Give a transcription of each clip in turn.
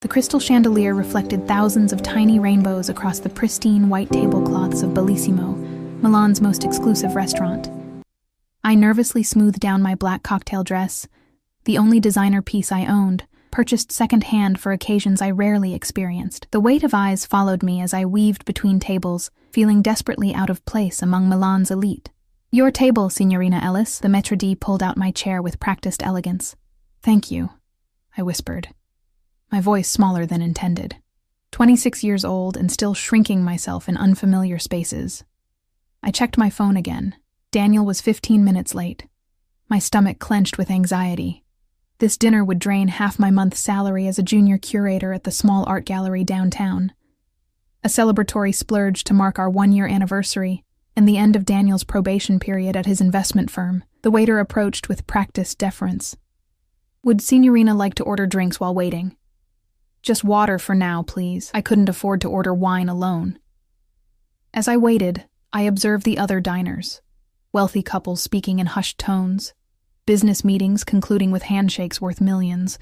The crystal chandelier reflected thousands of tiny rainbows across the pristine white tablecloths of Bellissimo, Milan's most exclusive restaurant. I nervously smoothed down my black cocktail dress, the only designer piece I owned, purchased second-hand for occasions I rarely experienced. The weight of eyes followed me as I weaved between tables, feeling desperately out of place among Milan's elite. "Your table, Signorina Ellis." The maître d' pulled out my chair with practiced elegance. "Thank you," I whispered, my voice smaller than intended. 26 years old and still shrinking myself in unfamiliar spaces. I checked my phone again. Daniel was 15 minutes late. My stomach clenched with anxiety. This dinner would drain half my month's salary as a junior curator at the small art gallery downtown. A celebratory splurge to mark our 1-year anniversary and the end of Daniel's probation period at his investment firm. The waiter approached with practiced deference. "Would Signorina like to order drinks while waiting?" "Just water for now, please. I couldn't afford to order wine alone." As I waited, I observed the other diners. Wealthy couples speaking in hushed tones, business meetings concluding with handshakes worth millions,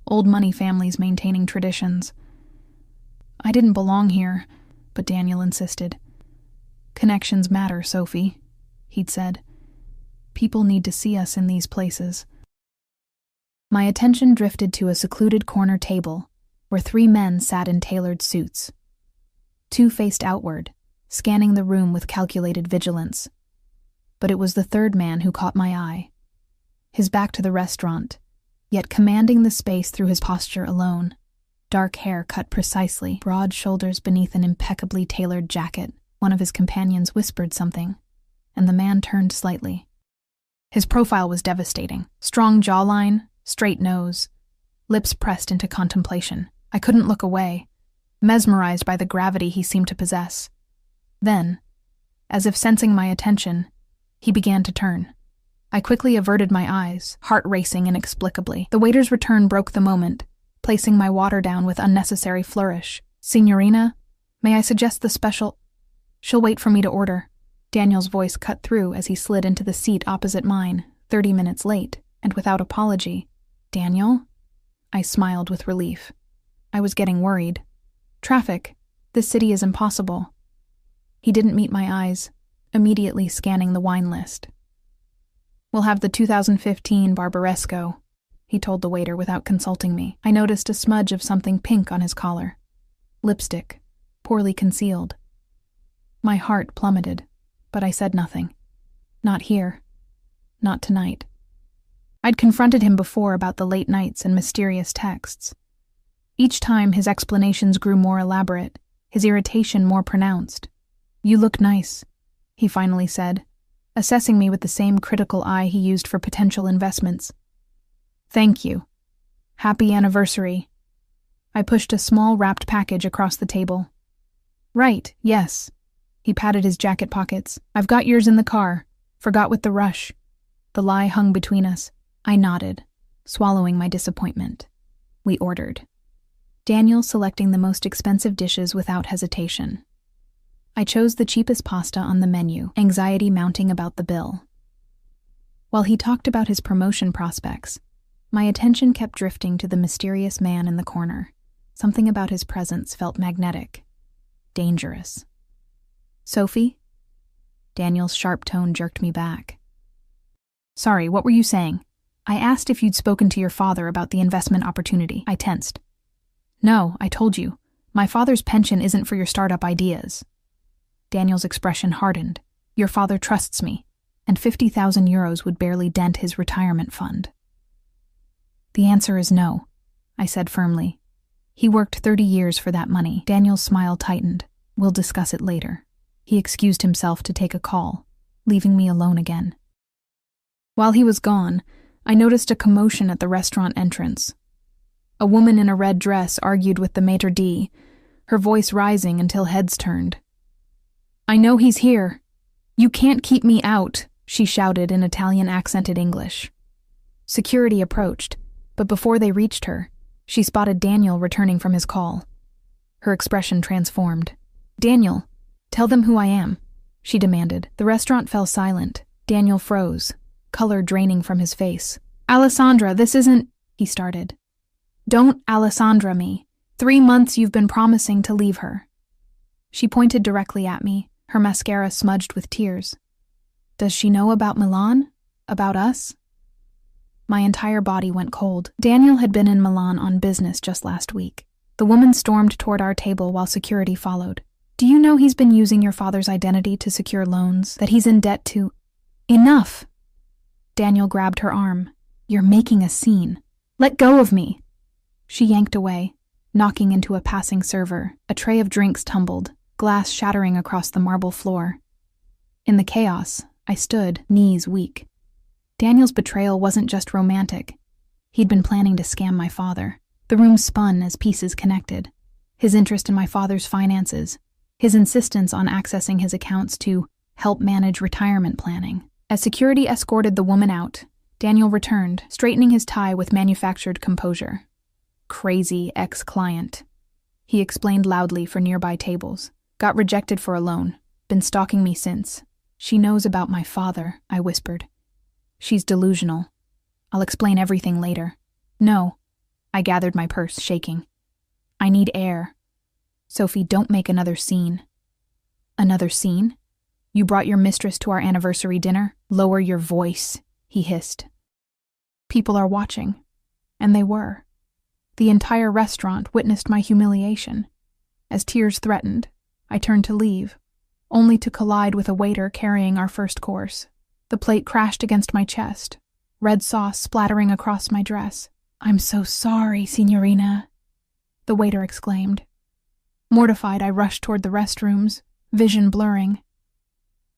old money families maintaining traditions. I didn't belong here, but Daniel insisted. "Connections matter, Sophie," he'd said. "People need to see us in these places." My attention drifted to a secluded corner table where 3 men sat in tailored suits. 2 faced outward, scanning the room with calculated vigilance. But it was the 3rd man who caught my eye. His back to the restaurant, yet commanding the space through his posture alone. Dark hair cut precisely, broad shoulders beneath an impeccably tailored jacket. One of his companions whispered something, and the man turned slightly. His profile was devastating. Strong jawline, straight nose, lips pressed into contemplation. I couldn't look away, mesmerized by the gravity he seemed to possess. Then, as if sensing my attention, he began to turn. I quickly averted my eyes, heart racing inexplicably. The waiter's return broke the moment, placing my water down with unnecessary flourish. "Signorina, may I suggest the special—" "She'll wait for me to order." Daniel's voice cut through as he slid into the seat opposite mine, 30 minutes late, and without apology. "Daniel?" I smiled with relief. I was getting worried. "Traffic. This city is impossible." He didn't meet my eyes, immediately scanning the wine list. "We'll have the 2015 Barbaresco," he told the waiter without consulting me. I noticed a smudge of something pink on his collar. Lipstick, poorly concealed. My heart plummeted, but I said nothing. Not here. Not tonight. I'd confronted him before about the late nights and mysterious texts. Each time his explanations grew more elaborate, his irritation more pronounced. "You look nice," he finally said, assessing me with the same critical eye he used for potential investments. "Thank you. Happy anniversary." I pushed a small wrapped package across the table. "Right, yes." He patted his jacket pockets. "I've got yours in the car. Forgot with the rush." The lie hung between us. I nodded, swallowing my disappointment. We ordered. Daniel selecting the most expensive dishes without hesitation. I chose the cheapest pasta on the menu, anxiety mounting about the bill. While he talked about his promotion prospects, my attention kept drifting to the mysterious man in the corner. Something about his presence felt magnetic, dangerous. "Sophie?" Daniel's sharp tone jerked me back. "Sorry, what were you saying?" "I asked if you'd spoken to your father about the investment opportunity." I tensed. "No, I told you. My father's pension isn't for your startup ideas." Daniel's expression hardened. "Your father trusts me, and 50,000 euros would barely dent his retirement fund." "The answer is no," I said firmly. "He worked 30 years for that money." Daniel's smile tightened. "We'll discuss it later." He excused himself to take a call, leaving me alone again. While he was gone, I noticed a commotion at the restaurant entrance. A woman in a red dress argued with the maître d', her voice rising until heads turned. "I know he's here. You can't keep me out," she shouted in Italian-accented English. Security approached, but before they reached her, she spotted Daniel returning from his call. Her expression transformed. "Daniel, tell them who I am," she demanded. The restaurant fell silent. Daniel froze, color draining from his face. "Alessandra, this isn't—" he started. "Don't Alessandra me. 3 months you've been promising to leave her." She pointed directly at me, her mascara smudged with tears. "Does she know about Milan? About us?" My entire body went cold. Daniel had been in Milan on business just last week. The woman stormed toward our table while security followed. "Do you know he's been using your father's identity to secure loans, that he's in debt to—" "Enough!" Daniel grabbed her arm. "You're making a scene. Let go of me!" She yanked away, knocking into a passing server. A tray of drinks tumbled, glass shattering across the marble floor. In the chaos, I stood, knees weak. Daniel's betrayal wasn't just romantic. He'd been planning to scam my father. The room spun as pieces connected. His interest in my father's finances, his insistence on accessing his accounts to help manage retirement planning. As security escorted the woman out, Daniel returned, straightening his tie with manufactured composure. "Crazy ex-client," he explained loudly for nearby tables. "Got rejected for a loan. Been stalking me since. She knows about my father," I whispered. "She's delusional. I'll explain everything later." "No." I gathered my purse, shaking. "I need air. Sophie, don't make another scene." "Another scene? You brought your mistress to our anniversary dinner? Lower your voice," he hissed. "People are watching." And they were. The entire restaurant witnessed my humiliation. As tears threatened, I turned to leave, only to collide with a waiter carrying our first course. The plate crashed against my chest, red sauce splattering across my dress. "I'm so sorry, signorina," the waiter exclaimed. Mortified, I rushed toward the restrooms, vision blurring.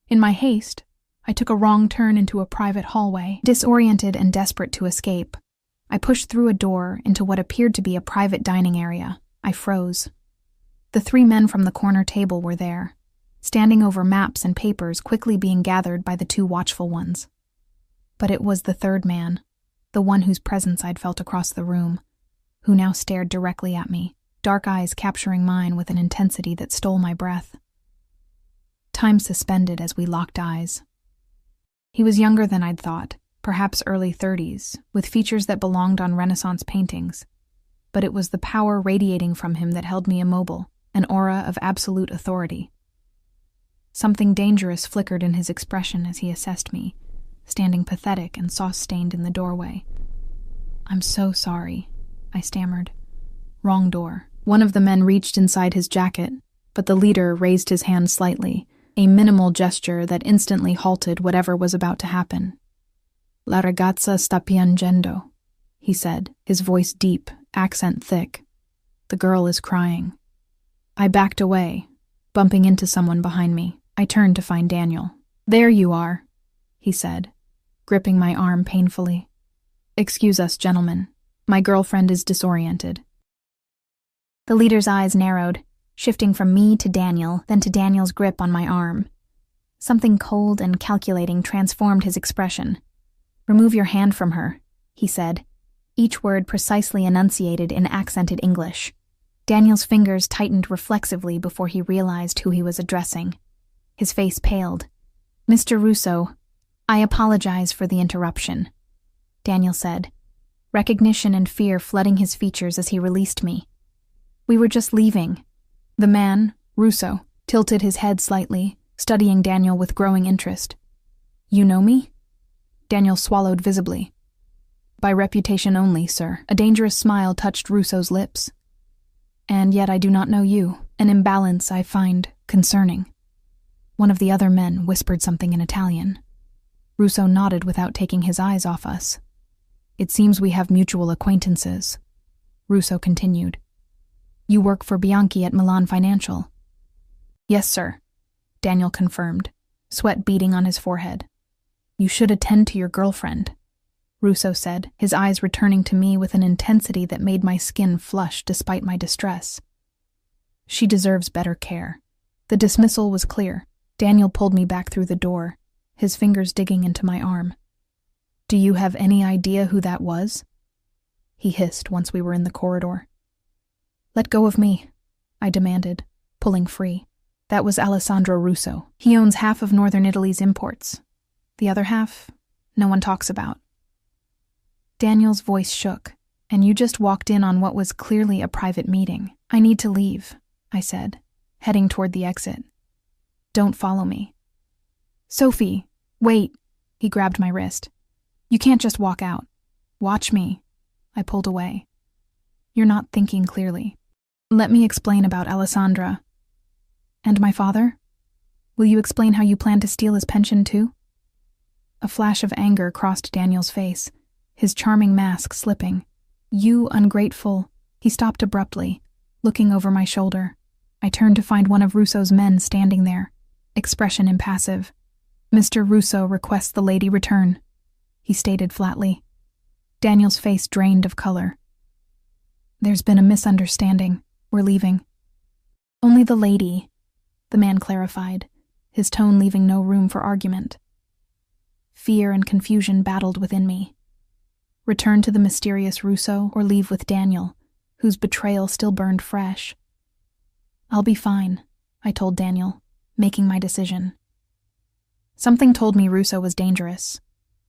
In my haste, I took a wrong turn into a private hallway. Disoriented and desperate to escape, I pushed through a door into what appeared to be a private dining area. I froze. The 3 men from the corner table were there, standing over maps and papers quickly being gathered by the 2 watchful ones. But it was the 3rd man, the one whose presence I'd felt across the room, who now stared directly at me, dark eyes capturing mine with an intensity that stole my breath. Time suspended as we locked eyes. He was younger than I'd thought, perhaps early 30s, with features that belonged on Renaissance paintings. But it was the power radiating from him that held me immobile, an aura of absolute authority. Something dangerous flickered in his expression as he assessed me, standing pathetic and sauce-stained in the doorway. "I'm so sorry," I stammered. "Wrong door." One of the men reached inside his jacket, but the leader raised his hand slightly, a minimal gesture that instantly halted whatever was about to happen. "La ragazza sta piangendo," he said, his voice deep, accent thick. "The girl is crying." I backed away, bumping into someone behind me. I turned to find Daniel. "There you are," he said, gripping my arm painfully. "Excuse us, gentlemen. My girlfriend is disoriented." The leader's eyes narrowed, shifting from me to Daniel, then to Daniel's grip on my arm. Something cold and calculating transformed his expression. "Remove your hand from her," he said, each word precisely enunciated in accented English. Daniel's fingers tightened reflexively before he realized who he was addressing. His face paled. "Mr. Russo, I apologize for the interruption," Daniel said, recognition and fear flooding his features as he released me. "We were just leaving." The man, Russo, tilted his head slightly, studying Daniel with growing interest. "You know me?" Daniel swallowed visibly. "By reputation only, sir." A dangerous smile touched Russo's lips. "And yet I do not know you, an imbalance I find concerning." One of the other men whispered something in Italian. Russo nodded without taking his eyes off us. "It seems we have mutual acquaintances," Russo continued. "You work for Bianchi at Milan Financial." "Yes, sir," Daniel confirmed, sweat beading on his forehead. "You should attend to your girlfriend," Russo said, his eyes returning to me with an intensity that made my skin flush despite my distress. "She deserves better care." The dismissal was clear. Daniel pulled me back through the door, his fingers digging into my arm. "Do you have any idea who that was?" he hissed once we were in the corridor. "Let go of me," I demanded, pulling free. "That was Alessandro Russo. He owns half of northern Italy's imports. The other half, no one talks about." Daniel's voice shook, And you just walked in on what was clearly a private meeting. I need to leave, I said, heading toward the exit. Don't follow me. Sophie, wait, he grabbed my wrist. You can't just walk out. Watch me. I pulled away. You're not thinking clearly. Let me explain about Alessandra. And my father? Will you explain how you plan to steal his pension too? A flash of anger crossed Daniel's face, his charming mask slipping. You ungrateful. He stopped abruptly, looking over my shoulder. I turned to find one of Russo's men standing there, expression impassive. Mr. Russo requests the lady return, he stated flatly. Daniel's face drained of color. There's been a misunderstanding. We're leaving. Only the lady, the man clarified, his tone leaving no room for argument. Fear and confusion battled within me. Return to the mysterious Russo or leave with Daniel, whose betrayal still burned fresh. I'll be fine, I told Daniel, making my decision. Something told me Russo was dangerous,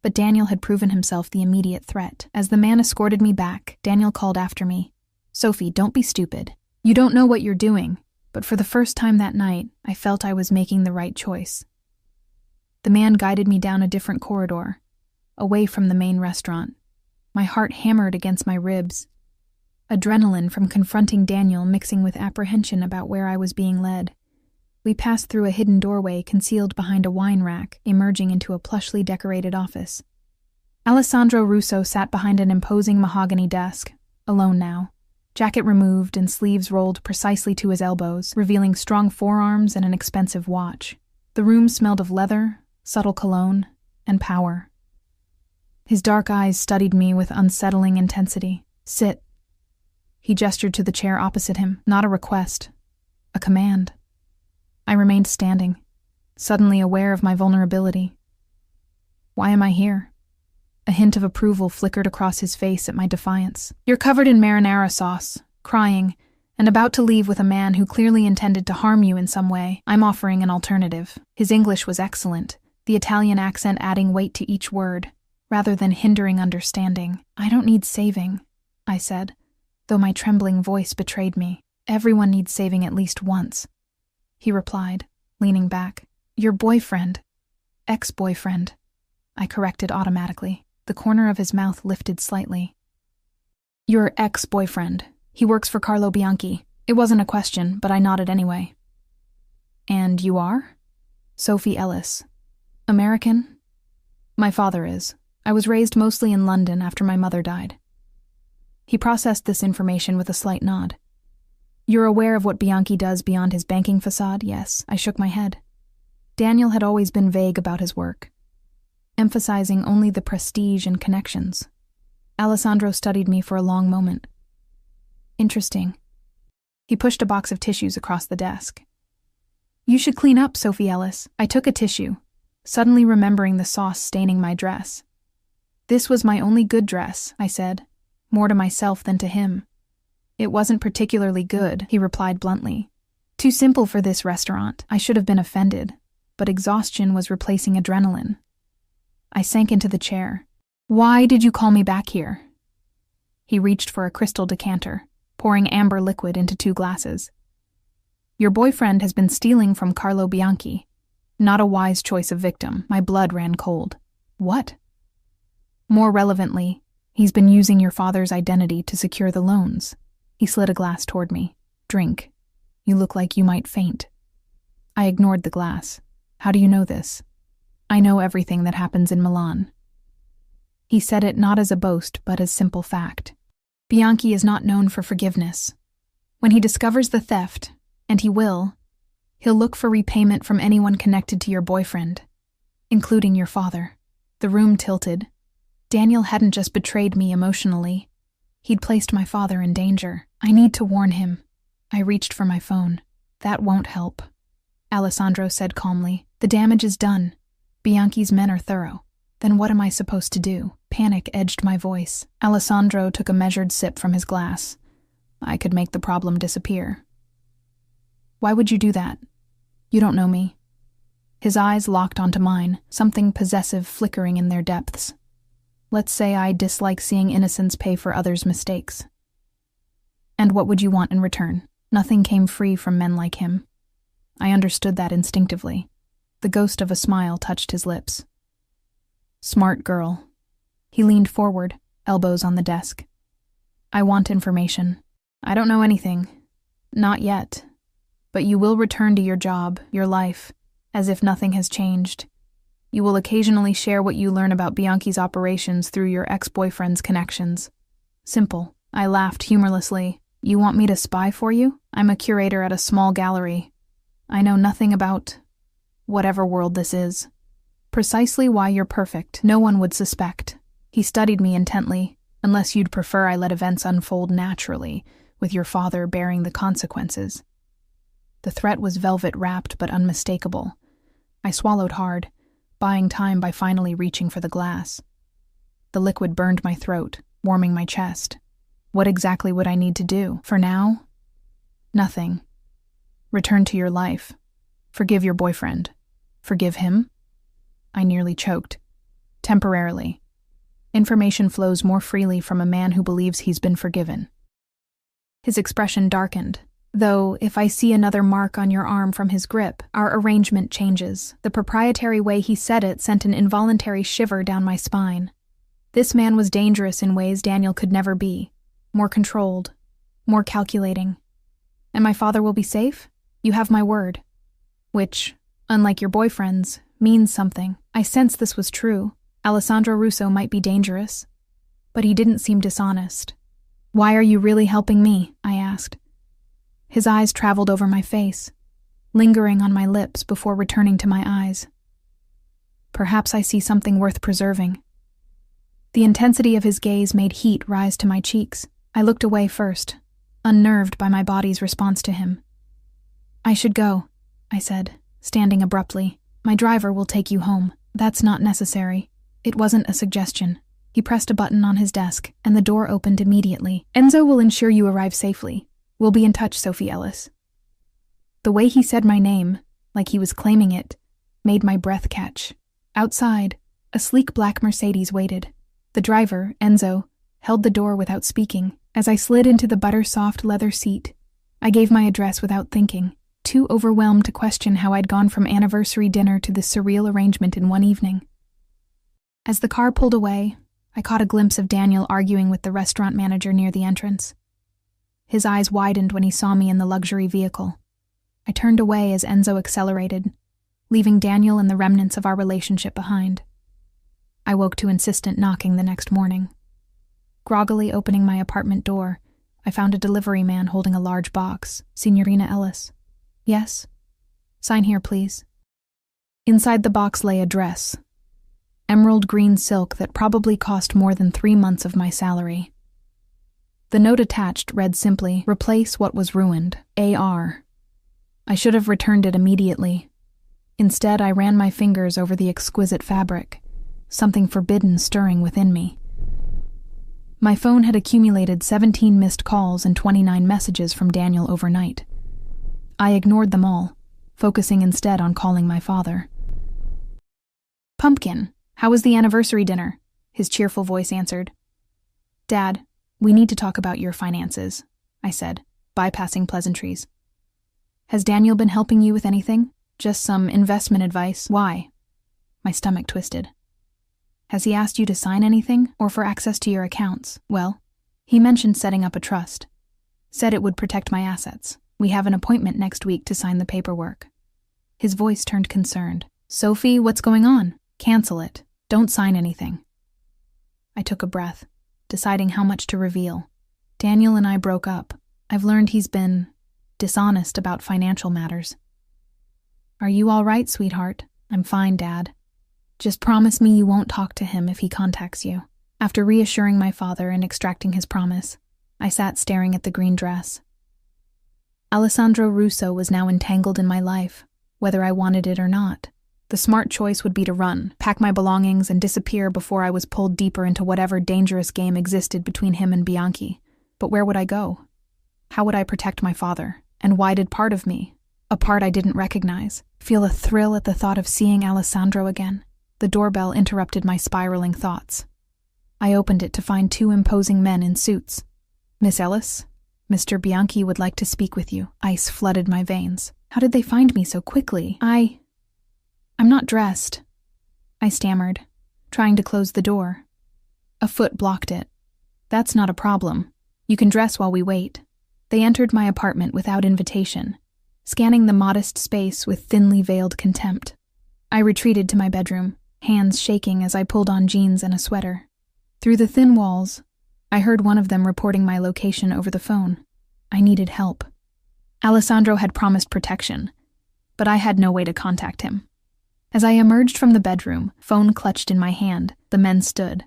but Daniel had proven himself the immediate threat. As the man escorted me back, Daniel called after me. Sophie, don't be stupid. You don't know what you're doing, but for the first time that night, I felt I was making the right choice. The man guided me down a different corridor, away from the main restaurant. My heart hammered against my ribs. Adrenaline from confronting Daniel mixing with apprehension about where I was being led. We passed through a hidden doorway concealed behind a wine rack, emerging into a plushly decorated office. Alessandro Russo sat behind an imposing mahogany desk, alone now, jacket removed and sleeves rolled precisely to his elbows, revealing strong forearms and an expensive watch. The room smelled of leather, subtle cologne, and power. His dark eyes studied me with unsettling intensity. Sit. He gestured to the chair opposite him, not a request, a command. I remained standing, suddenly aware of my vulnerability. Why am I here? A hint of approval flickered across his face at my defiance. You're covered in marinara sauce, crying, and about to leave with a man who clearly intended to harm you in some way. I'm offering an alternative. His English was excellent, the Italian accent adding weight to each word, rather than hindering understanding. I don't need saving, I said, though my trembling voice betrayed me. Everyone needs saving at least once, he replied, leaning back. Your boyfriend. Ex-boyfriend, I corrected automatically. The corner of his mouth lifted slightly. Your ex-boyfriend. He works for Carlo Bianchi. It wasn't a question, but I nodded anyway. And you are? Sophie Ellis. American? My father is. I was raised mostly in London after my mother died. He processed this information with a slight nod. You're aware of what Bianchi does beyond his banking facade? Yes, I shook my head. Daniel had always been vague about his work, emphasizing only the prestige and connections. Alessandro studied me for a long moment. Interesting. He pushed a box of tissues across the desk. You should clean up, Sophie Ellis. I took a tissue, suddenly remembering the sauce staining my dress. This was my only good dress, I said, more to myself than to him. It wasn't particularly good, he replied bluntly. Too simple for this restaurant. I should have been offended, but exhaustion was replacing adrenaline. I sank into the chair. Why did you call me back here? He reached for a crystal decanter, pouring amber liquid into 2 glasses. Your boyfriend has been stealing from Carlo Bianchi. Not a wise choice of victim. My blood ran cold. What? More relevantly, he's been using your father's identity to secure the loans. He slid a glass toward me. Drink. You look like you might faint. I ignored the glass. How do you know this? I know everything that happens in Milan. He said it not as a boast, but as simple fact. Bianchi is not known for forgiveness. When he discovers the theft, and he will, he'll look for repayment from anyone connected to your boyfriend, including your father. The room tilted. Daniel hadn't just betrayed me emotionally. He'd placed my father in danger. I need to warn him. I reached for my phone. That won't help, Alessandro said calmly. The damage is done. Bianchi's men are thorough. Then what am I supposed to do? Panic edged my voice. Alessandro took a measured sip from his glass. I could make the problem disappear. Why would you do that? You don't know me. His eyes locked onto mine, something possessive flickering in their depths. Let's say I dislike seeing innocents pay for others' mistakes. And what would you want in return? Nothing came free from men like him. I understood that instinctively. The ghost of a smile touched his lips. Smart girl. He leaned forward, elbows on the desk. I want information. I don't know anything. Not yet. But you will return to your job, your life, as if nothing has changed. You will occasionally share what you learn about Bianchi's operations through your ex-boyfriend's connections. Simple. I laughed humorlessly. You want me to spy for you? I'm a curator at a small gallery. I know nothing about whatever world this is. Precisely why you're perfect. No one would suspect. He studied me intently, unless you'd prefer I let events unfold naturally, with your father bearing the consequences. The threat was velvet-wrapped but unmistakable. I swallowed hard, buying time by finally reaching for the glass. The liquid burned my throat, warming my chest. What exactly would I need to do? For now? Nothing. Return to your life. Forgive your boyfriend. Forgive him? I nearly choked. Temporarily. Information flows more freely from a man who believes he's been forgiven. His expression darkened. Though, if I see another mark on your arm from his grip, our arrangement changes. The proprietary way he said it sent an involuntary shiver down my spine. This man was dangerous in ways Daniel could never be. More controlled. More calculating. And my father will be safe? You have my word. Which, unlike your boyfriend's, means something. I sensed this was true. Alessandro Russo might be dangerous. But he didn't seem dishonest. Why are you really helping me? I asked. His eyes traveled over my face, lingering on my lips before returning to my eyes. Perhaps I see something worth preserving. The intensity of his gaze made heat rise to my cheeks. I looked away first, unnerved by my body's response to him. I should go, I said, standing abruptly. My driver will take you home. That's not necessary. It wasn't a suggestion. He pressed a button on his desk, and the door opened immediately. Enzo will ensure you arrive safely. We'll be in touch, Sophie Ellis. The way he said my name, like he was claiming it, made my breath catch. Outside, a sleek black Mercedes waited. The driver, Enzo, held the door without speaking. As I slid into the butter-soft leather seat, I gave my address without thinking, too overwhelmed to question how I'd gone from anniversary dinner to this surreal arrangement in one evening. As the car pulled away, I caught a glimpse of Daniel arguing with the restaurant manager near the entrance. His eyes widened when he saw me in the luxury vehicle. I turned away as Enzo accelerated, leaving Daniel and the remnants of our relationship behind. I woke to insistent knocking the next morning. Groggily opening my apartment door, I found a delivery man holding a large box. Signorina Ellis. Yes? Sign here, please. Inside the box lay a dress. Emerald green silk that probably cost more than 3 months of my salary. The note attached read simply, "Replace what was ruined. A.R." I should have returned it immediately. Instead, I ran my fingers over the exquisite fabric, something forbidden stirring within me. My phone had accumulated 17 missed calls and 29 messages from Daniel overnight. I ignored them all, focusing instead on calling my father. "Pumpkin, how was the anniversary dinner?" his cheerful voice answered. "Dad, we need to talk about your finances," I said, bypassing pleasantries. "Has Daniel been helping you with anything? Just some investment advice?" "Why?" My stomach twisted. "Has he asked you to sign anything, or for access to your accounts?" "Well, he mentioned setting up a trust. Said it would protect my assets. We have an appointment next week to sign the paperwork." His voice turned concerned. "Sophie, what's going on? Cancel it. Don't sign anything." I took a breath, deciding how much to reveal. Daniel and I broke up. I've learned he's been dishonest about financial matters. "Are you all right, sweetheart?" "I'm fine, Dad. Just promise me you won't talk to him if he contacts you." After reassuring my father and extracting his promise, I sat staring at the green dress. Alessandro Russo was now entangled in my life, whether I wanted it or not. The smart choice would be to run, pack my belongings, and disappear before I was pulled deeper into whatever dangerous game existed between him and Bianchi. But where would I go? How would I protect my father? And why did part of me, a part I didn't recognize, feel a thrill at the thought of seeing Alessandro again? The doorbell interrupted my spiraling thoughts. I opened it to find two imposing men in suits. "Miss Ellis, Mr. Bianchi would like to speak with you." Ice flooded my veins. How did they find me so quickly? I'm not dressed," I stammered, trying to close the door. A foot blocked it. "That's not a problem. You can dress while we wait." They entered my apartment without invitation, scanning the modest space with thinly veiled contempt. I retreated to my bedroom, hands shaking as I pulled on jeans and a sweater. Through the thin walls, I heard one of them reporting my location over the phone. I needed help. Alessandro had promised protection, but I had no way to contact him. As I emerged from the bedroom, phone clutched in my hand, the men stood.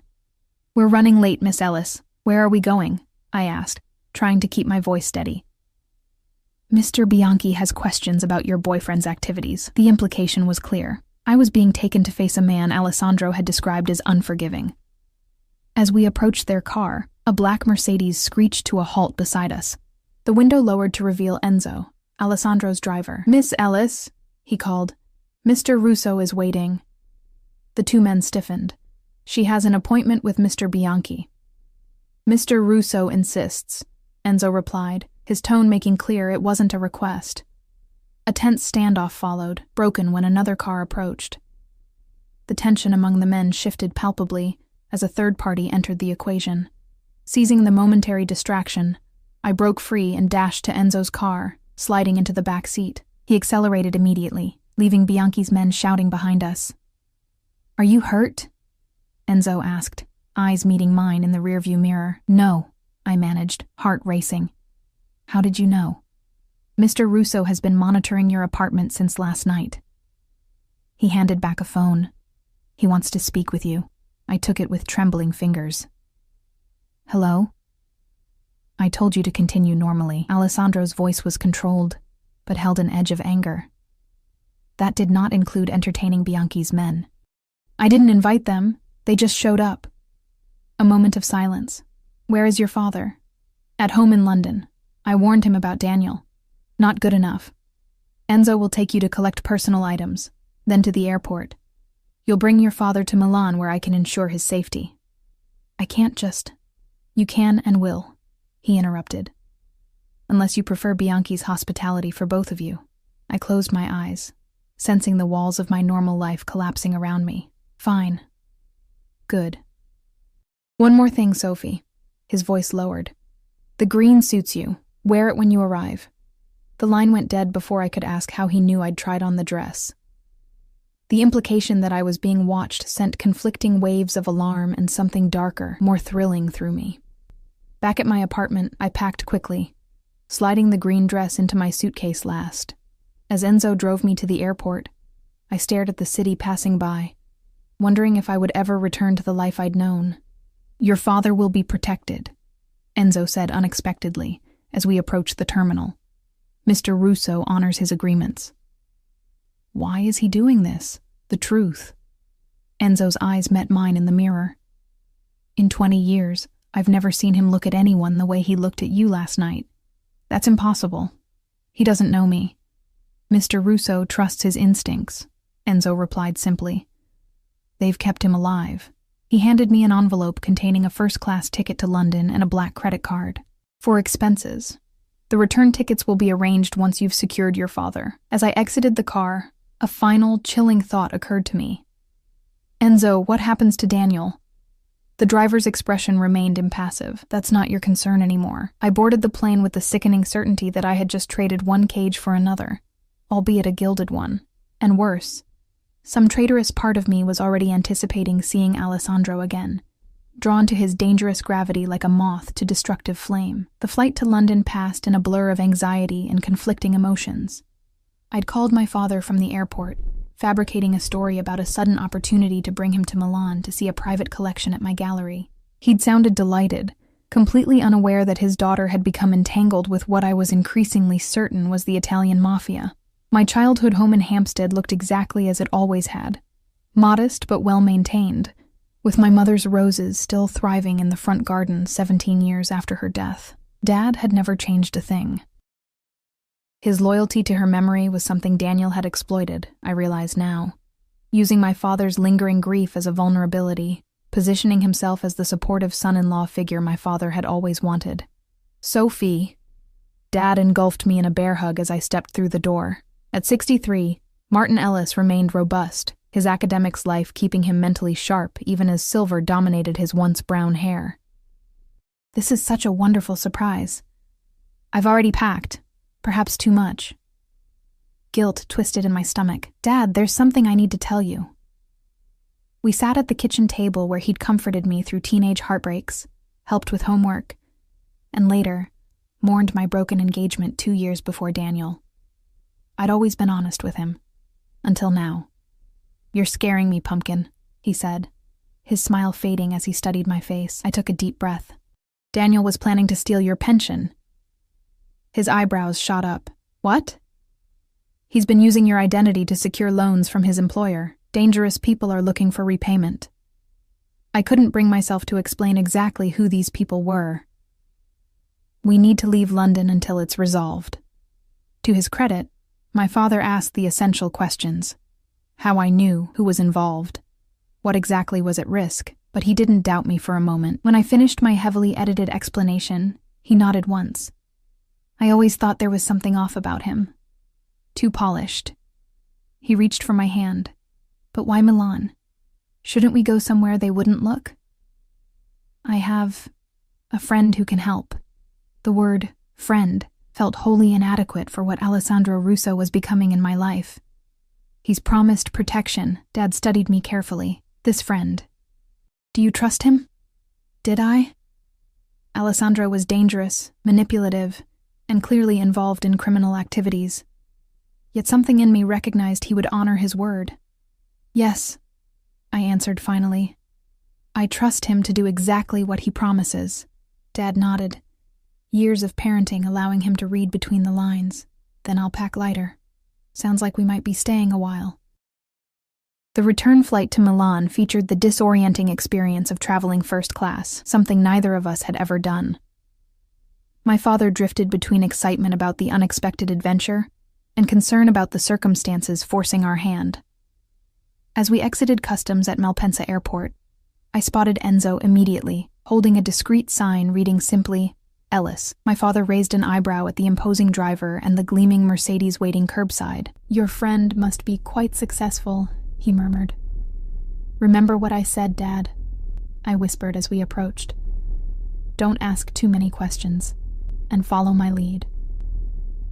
"We're running late, Miss Ellis. Where are we going?" I asked, trying to keep my voice steady. "Mr. Bianchi has questions about your boyfriend's activities." The implication was clear. I was being taken to face a man Alessandro had described as unforgiving. As we approached their car, a black Mercedes screeched to a halt beside us. The window lowered to reveal Enzo, Alessandro's driver. "Miss Ellis," he called. "Mr. Russo is waiting." The two men stiffened. "She has an appointment with Mr. Bianchi." "Mr. Russo insists," Enzo replied, his tone making clear it wasn't a request. A tense standoff followed, broken when another car approached. The tension among the men shifted palpably as a third party entered the equation. Seizing the momentary distraction, I broke free and dashed to Enzo's car, sliding into the back seat. He accelerated immediately, leaving Bianchi's men shouting behind us. "Are you hurt?" Enzo asked, eyes meeting mine in the rearview mirror. "No," I managed, heart racing. "How did you know?" "Mr. Russo has been monitoring your apartment since last night." He handed back a phone. "He wants to speak with you." I took it with trembling fingers. "Hello?" I told you to continue normally. Alessandro's voice was controlled, but held an edge of anger. That did not include entertaining Bianchi's men. "I didn't invite them. They just showed up." A moment of silence. "Where is your father?" "At home in London. I warned him about Daniel." "Not good enough. Enzo will take you to collect personal items, then to the airport. You'll bring your father to Milan where I can ensure his safety." "I can't just—" "You can and will," he interrupted. "Unless you prefer Bianchi's hospitality for both of you." I closed my eyes, sensing the walls of my normal life collapsing around me. "Fine. Good. One more thing, Sophie." His voice lowered. "The green suits you. Wear it when you arrive." The line went dead before I could ask how he knew I'd tried on the dress. The implication that I was being watched sent conflicting waves of alarm and something darker, more thrilling through me. Back at my apartment, I packed quickly, sliding the green dress into my suitcase last. As Enzo drove me to the airport, I stared at the city passing by, wondering if I would ever return to the life I'd known. "Your father will be protected," Enzo said unexpectedly as we approached the terminal. "Mr. Russo honors his agreements." Why is he doing this? The truth. Enzo's eyes met mine in the mirror. "In 20 years, I've never seen him look at anyone the way he looked at you last night. That's impossible. He doesn't know me." "Mr. Russo trusts his instincts," Enzo replied simply. "They've kept him alive." He handed me an envelope containing a first-class ticket to London and a black credit card. "For expenses. The return tickets will be arranged once you've secured your father." As I exited the car, a final, chilling thought occurred to me. "Enzo, what happens to Daniel?" The driver's expression remained impassive. "That's not your concern anymore." I boarded the plane with the sickening certainty that I had just traded one cage for another, albeit a gilded one. And worse, some traitorous part of me was already anticipating seeing Alessandro again, drawn to his dangerous gravity like a moth to destructive flame. The flight to London passed in a blur of anxiety and conflicting emotions. I'd called my father from the airport, fabricating a story about a sudden opportunity to bring him to Milan to see a private collection at my gallery. He'd sounded delighted, completely unaware that his daughter had become entangled with what I was increasingly certain was the Italian Mafia. My childhood home in Hampstead looked exactly as it always had, modest but well-maintained, with my mother's roses still thriving in the front garden 17 years after her death. Dad had never changed a thing. His loyalty to her memory was something Daniel had exploited, I realize now, using my father's lingering grief as a vulnerability, positioning himself as the supportive son-in-law figure my father had always wanted. "Sophie." Dad engulfed me in a bear hug as I stepped through the door. At 63, Martin Ellis remained robust, his academics life keeping him mentally sharp even as silver dominated his once brown hair. "This is such a wonderful surprise. I've already packed, perhaps too much." Guilt twisted in my stomach. "Dad, there's something I need to tell you." We sat at the kitchen table where he'd comforted me through teenage heartbreaks, helped with homework, and later, mourned my broken engagement 2 years before Daniel. I'd always been honest with him. Until now. "You're scaring me, Pumpkin," he said, his smile fading as he studied my face. I took a deep breath. "Daniel was planning to steal your pension." His eyebrows shot up. "What?" "He's been using your identity to secure loans from his employer. Dangerous people are looking for repayment." I couldn't bring myself to explain exactly who these people were. "We need to leave London until it's resolved." To his credit, my father asked the essential questions. How I knew who was involved, what exactly was at risk, but he didn't doubt me for a moment. When I finished my heavily edited explanation, he nodded once. I always thought there was something off about him. Too polished. He reached for my hand. "But why Milan? Shouldn't we go somewhere they wouldn't look?" "I have a friend who can help." The word friend felt wholly inadequate for what Alessandro Russo was becoming in my life. "He's promised protection." Dad studied me carefully. "This friend. Do you trust him?" Did I? Alessandro was dangerous, manipulative, and clearly involved in criminal activities. Yet something in me recognized he would honor his word. "Yes," I answered finally. "I trust him to do exactly what he promises." Dad nodded. Years of parenting allowing him to read between the lines. "Then I'll pack lighter. Sounds like we might be staying a while." The return flight to Milan featured the disorienting experience of traveling first class, something neither of us had ever done. My father drifted between excitement about the unexpected adventure and concern about the circumstances forcing our hand. As we exited customs at Malpensa Airport, I spotted Enzo immediately, holding a discreet sign reading simply, "Ellis." My father raised an eyebrow at the imposing driver and the gleaming Mercedes waiting curbside. "Your friend must be quite successful," he murmured. "Remember what I said, Dad," I whispered as we approached. "Don't ask too many questions, and follow my lead."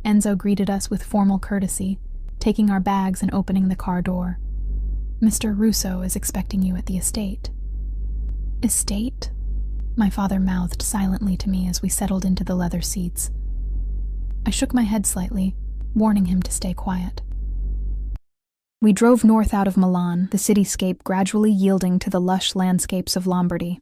Enzo greeted us with formal courtesy, taking our bags and opening the car door. "Mr. Russo is expecting you at the estate." "Estate?" My father mouthed silently to me as we settled into the leather seats. I shook my head slightly, warning him to stay quiet. We drove north out of Milan, the cityscape gradually yielding to the lush landscapes of Lombardy.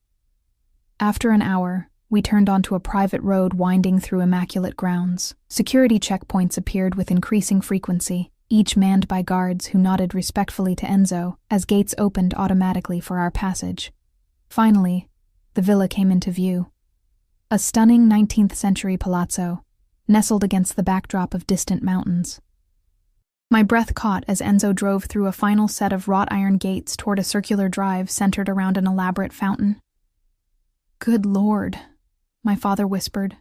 After an hour, we turned onto a private road winding through immaculate grounds. Security checkpoints appeared with increasing frequency, each manned by guards who nodded respectfully to Enzo as gates opened automatically for our passage. Finally, the villa came into view. A stunning 19th-century palazzo, nestled against the backdrop of distant mountains. My breath caught as Enzo drove through a final set of wrought iron gates toward a circular drive centered around an elaborate fountain. "Good Lord," my father whispered.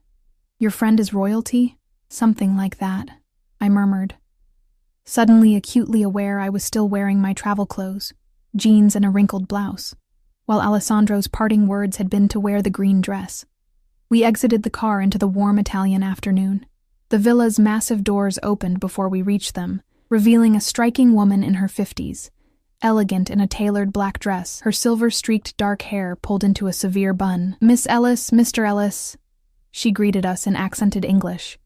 "Your friend is royalty?" "Something like that," I murmured. Suddenly acutely aware I was still wearing my travel clothes, jeans and a wrinkled blouse, while Alessandro's parting words had been to wear the green dress. We exited the car into the warm Italian afternoon. The villa's massive doors opened before we reached them, revealing a striking woman in her 50s, elegant in a tailored black dress, her silver-streaked dark hair pulled into a severe bun. "Miss Ellis, Mr. Ellis," she greeted us in accented English.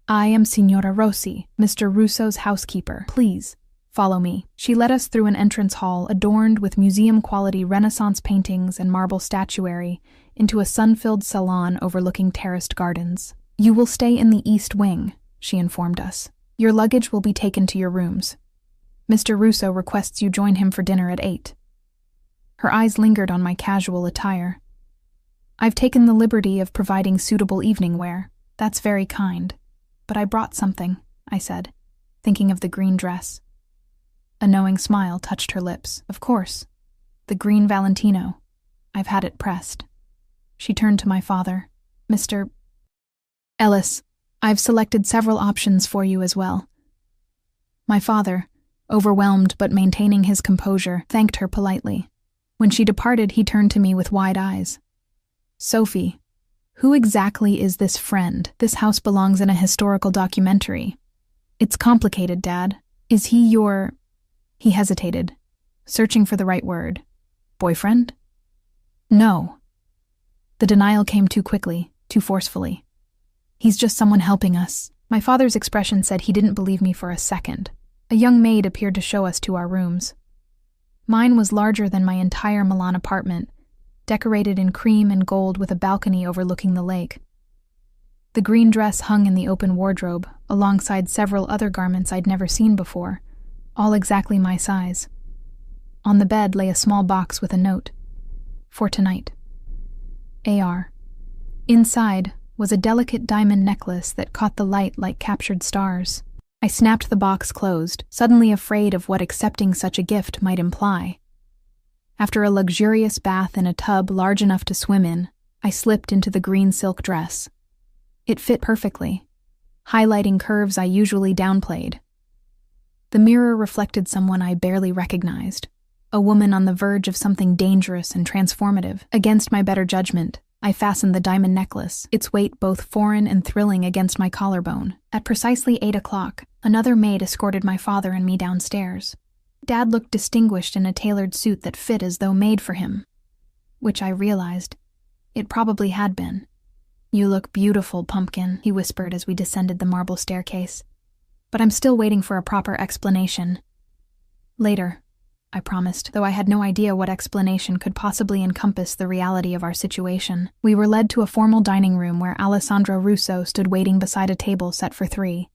"I am Signora Rossi, Mr. Russo's housekeeper. Please, follow me." She led us through an entrance hall adorned with museum-quality Renaissance paintings and marble statuary into a sun-filled salon overlooking terraced gardens. "You will stay in the East Wing," she informed us. "Your luggage will be taken to your rooms. Mr. Russo requests you join him for dinner at 8. Her eyes lingered on my casual attire. "I've taken the liberty of providing suitable evening wear. That's very kind. But I brought something," I said, thinking of the green dress. A knowing smile touched her lips. "Of course. The green Valentino. I've had it pressed. She turned to my father. Mr. Ellis, I've selected several options for you as well. My father, overwhelmed but maintaining his composure, thanked her politely. When she departed, he turned to me with wide eyes. Sophie, who exactly is this friend? This house belongs in a historical documentary. It's complicated, Dad. Is he your... He hesitated, searching for the right word. Boyfriend? No. The denial came too quickly, too forcefully. He's just someone helping us. My father's expression said he didn't believe me for a second. A young maid appeared to show us to our rooms. Mine was larger than my entire Milan apartment, decorated in cream and gold with a balcony overlooking the lake. The green dress hung in the open wardrobe, alongside several other garments I'd never seen before, all exactly my size. On the bed lay a small box with a note. For tonight. A.R. Inside was a delicate diamond necklace that caught the light like captured stars. I snapped the box closed, suddenly afraid of what accepting such a gift might imply. After a luxurious bath in a tub large enough to swim in, I slipped into the green silk dress. It fit perfectly, highlighting curves I usually downplayed. The mirror reflected someone I barely recognized, a woman on the verge of something dangerous and transformative. Against my better judgment, I fastened the diamond necklace, its weight both foreign and thrilling, against my collarbone. At precisely 8 o'clock, another maid escorted my father and me downstairs. Dad looked distinguished in a tailored suit that fit as though made for him, which I realized it probably had been. You look beautiful, Pumpkin, he whispered as we descended the marble staircase. But I'm still waiting for a proper explanation. Later, I promised, though I had no idea what explanation could possibly encompass the reality of our situation. We were led to a formal dining room where Alessandro Russo stood waiting beside a table set for 3.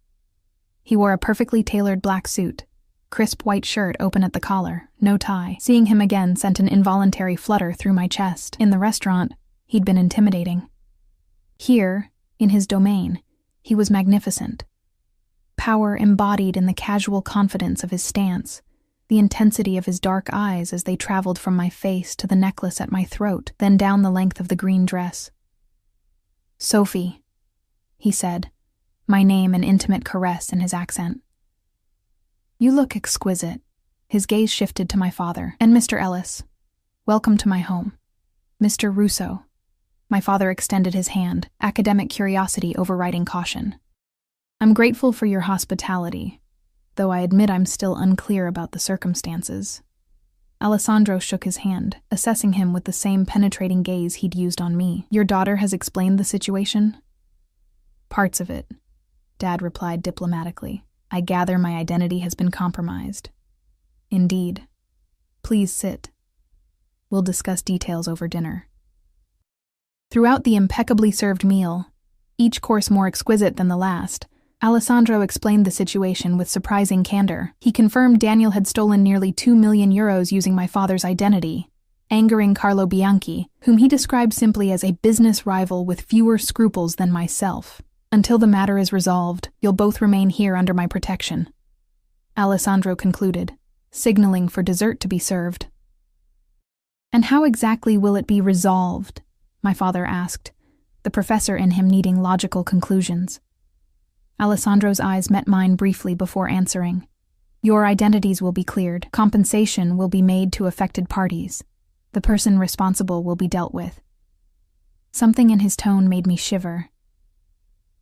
He wore a perfectly tailored black suit, crisp white shirt open at the collar, no tie. Seeing him again sent an involuntary flutter through my chest. In the restaurant, he'd been intimidating. Here, in his domain, he was magnificent. Power embodied in the casual confidence of his stance, the intensity of his dark eyes as they traveled from my face to the necklace at my throat, then down the length of the green dress. Sophie, he said, my name an intimate caress in his accent. You look exquisite. His gaze shifted to my father. And Mr. Ellis, welcome to my home. Mr. Russo. My father extended his hand, academic curiosity overriding caution. I'm grateful for your hospitality, though I admit I'm still unclear about the circumstances. Alessandro shook his hand, assessing him with the same penetrating gaze he'd used on me. Your daughter has explained the situation? Parts of it, Dad replied diplomatically. I gather my identity has been compromised. Indeed. Please sit. We'll discuss details over dinner. Throughout the impeccably served meal, each course more exquisite than the last, Alessandro explained the situation with surprising candor. He confirmed Daniel had stolen nearly 2 million euros using my father's identity, angering Carlo Bianchi, whom he described simply as a business rival with fewer scruples than myself. Until the matter is resolved, you'll both remain here under my protection, Alessandro concluded, signaling for dessert to be served. And how exactly will it be resolved? My father asked, the professor in him needing logical conclusions. Alessandro's eyes met mine briefly before answering. Your identities will be cleared. Compensation will be made to affected parties. The person responsible will be dealt with. Something in his tone made me shiver.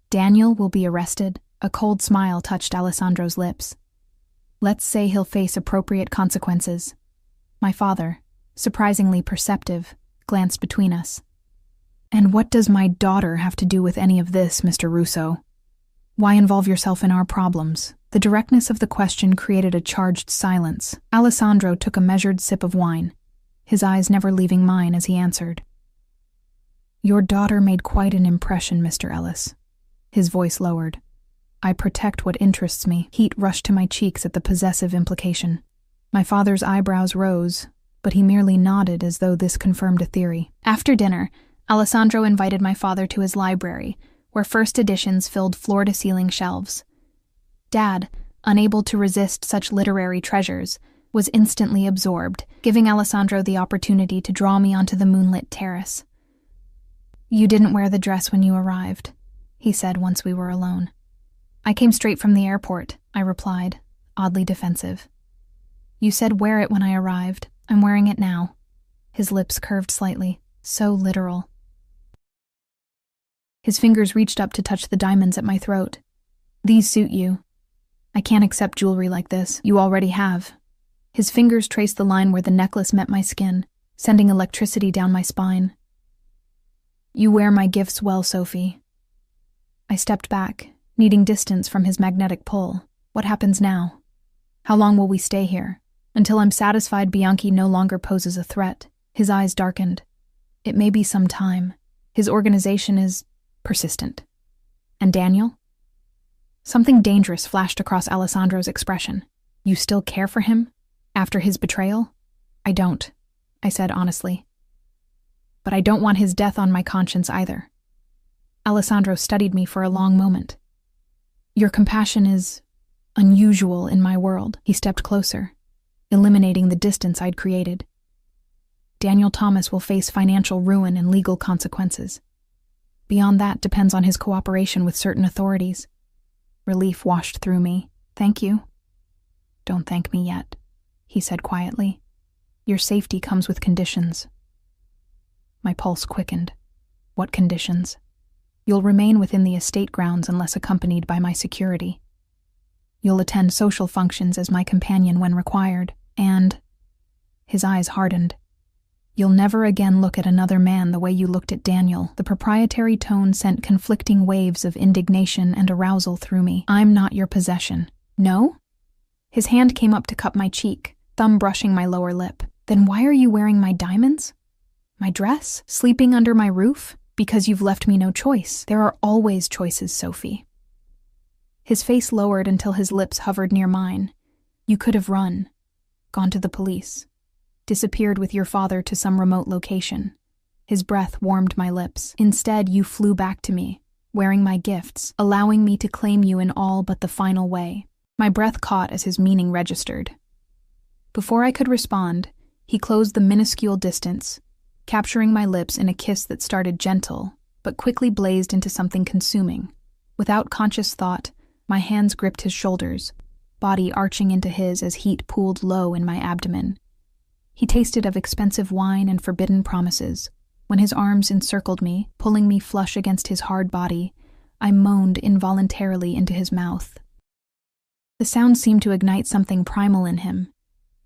Daniel will be arrested. A cold smile touched Alessandro's lips. Let's say he'll face appropriate consequences. My father, surprisingly perceptive, glanced between us. And what does my daughter have to do with any of this, Mr. Russo? Why involve yourself in our problems? The directness of the question created a charged silence. Alessandro took a measured sip of wine, his eyes never leaving mine as he answered. Your daughter made quite an impression, Mr. Ellis. His voice lowered. I protect what interests me. Heat rushed to my cheeks at the possessive implication. My father's eyebrows rose, but he merely nodded as though this confirmed a theory. After dinner, Alessandro invited my father to his library, where first editions filled floor-to-ceiling shelves. Dad, unable to resist such literary treasures, was instantly absorbed, giving Alessandro the opportunity to draw me onto the moonlit terrace. "You didn't wear the dress when you arrived," he said once we were alone. "I came straight from the airport," I replied, oddly defensive. "You said wear it when I arrived. I'm wearing it now." His lips curved slightly, so literal. His fingers reached up to touch the diamonds at my throat. "These suit you. I can't accept jewelry like this. You already have." His fingers traced the line where the necklace met my skin, sending electricity down my spine. "You wear my gifts well, Sophie." I stepped back, needing distance from his magnetic pull. What happens now? How long will we stay here? Until I'm satisfied Bianchi no longer poses a threat. His eyes darkened. "It may be some time. His organization is persistent." "And Daniel?" Something dangerous flashed across Alessandro's expression. "You still care for him? After his betrayal?" "I don't," I said honestly. "But I don't want his death on my conscience either." Alessandro studied me for a long moment. "Your compassion is unusual in my world." He stepped closer, eliminating the distance I'd created. "Daniel Thomas will face financial ruin and legal consequences. Beyond that depends on his cooperation with certain authorities." Relief washed through me. "Thank you." "Don't thank me yet," he said quietly. "Your safety comes with conditions." My pulse quickened. "What conditions?" "You'll remain within the estate grounds unless accompanied by my security. You'll attend social functions as my companion when required, and—" his eyes hardened. "You'll never again look at another man the way you looked at Daniel." The proprietary tone sent conflicting waves of indignation and arousal through me. "I'm not your possession." "No?" His hand came up to cup my cheek, thumb brushing my lower lip. "Then why are you wearing my diamonds? My dress? Sleeping under my roof? Because you've left me no choice. There are always choices, Sophie." His face lowered until his lips hovered near mine. "You could have run, gone to the police, disappeared with your father to some remote location." His breath warmed my lips. "Instead, you flew back to me, wearing my gifts, allowing me to claim you in all but the final way." My breath caught as his meaning registered. Before I could respond, he closed the minuscule distance, capturing my lips in a kiss that started gentle, but quickly blazed into something consuming. Without conscious thought, my hands gripped his shoulders, body arching into his as heat pooled low in my abdomen. He tasted of expensive wine and forbidden promises. When his arms encircled me, pulling me flush against his hard body, I moaned involuntarily into his mouth. The sound seemed to ignite something primal in him,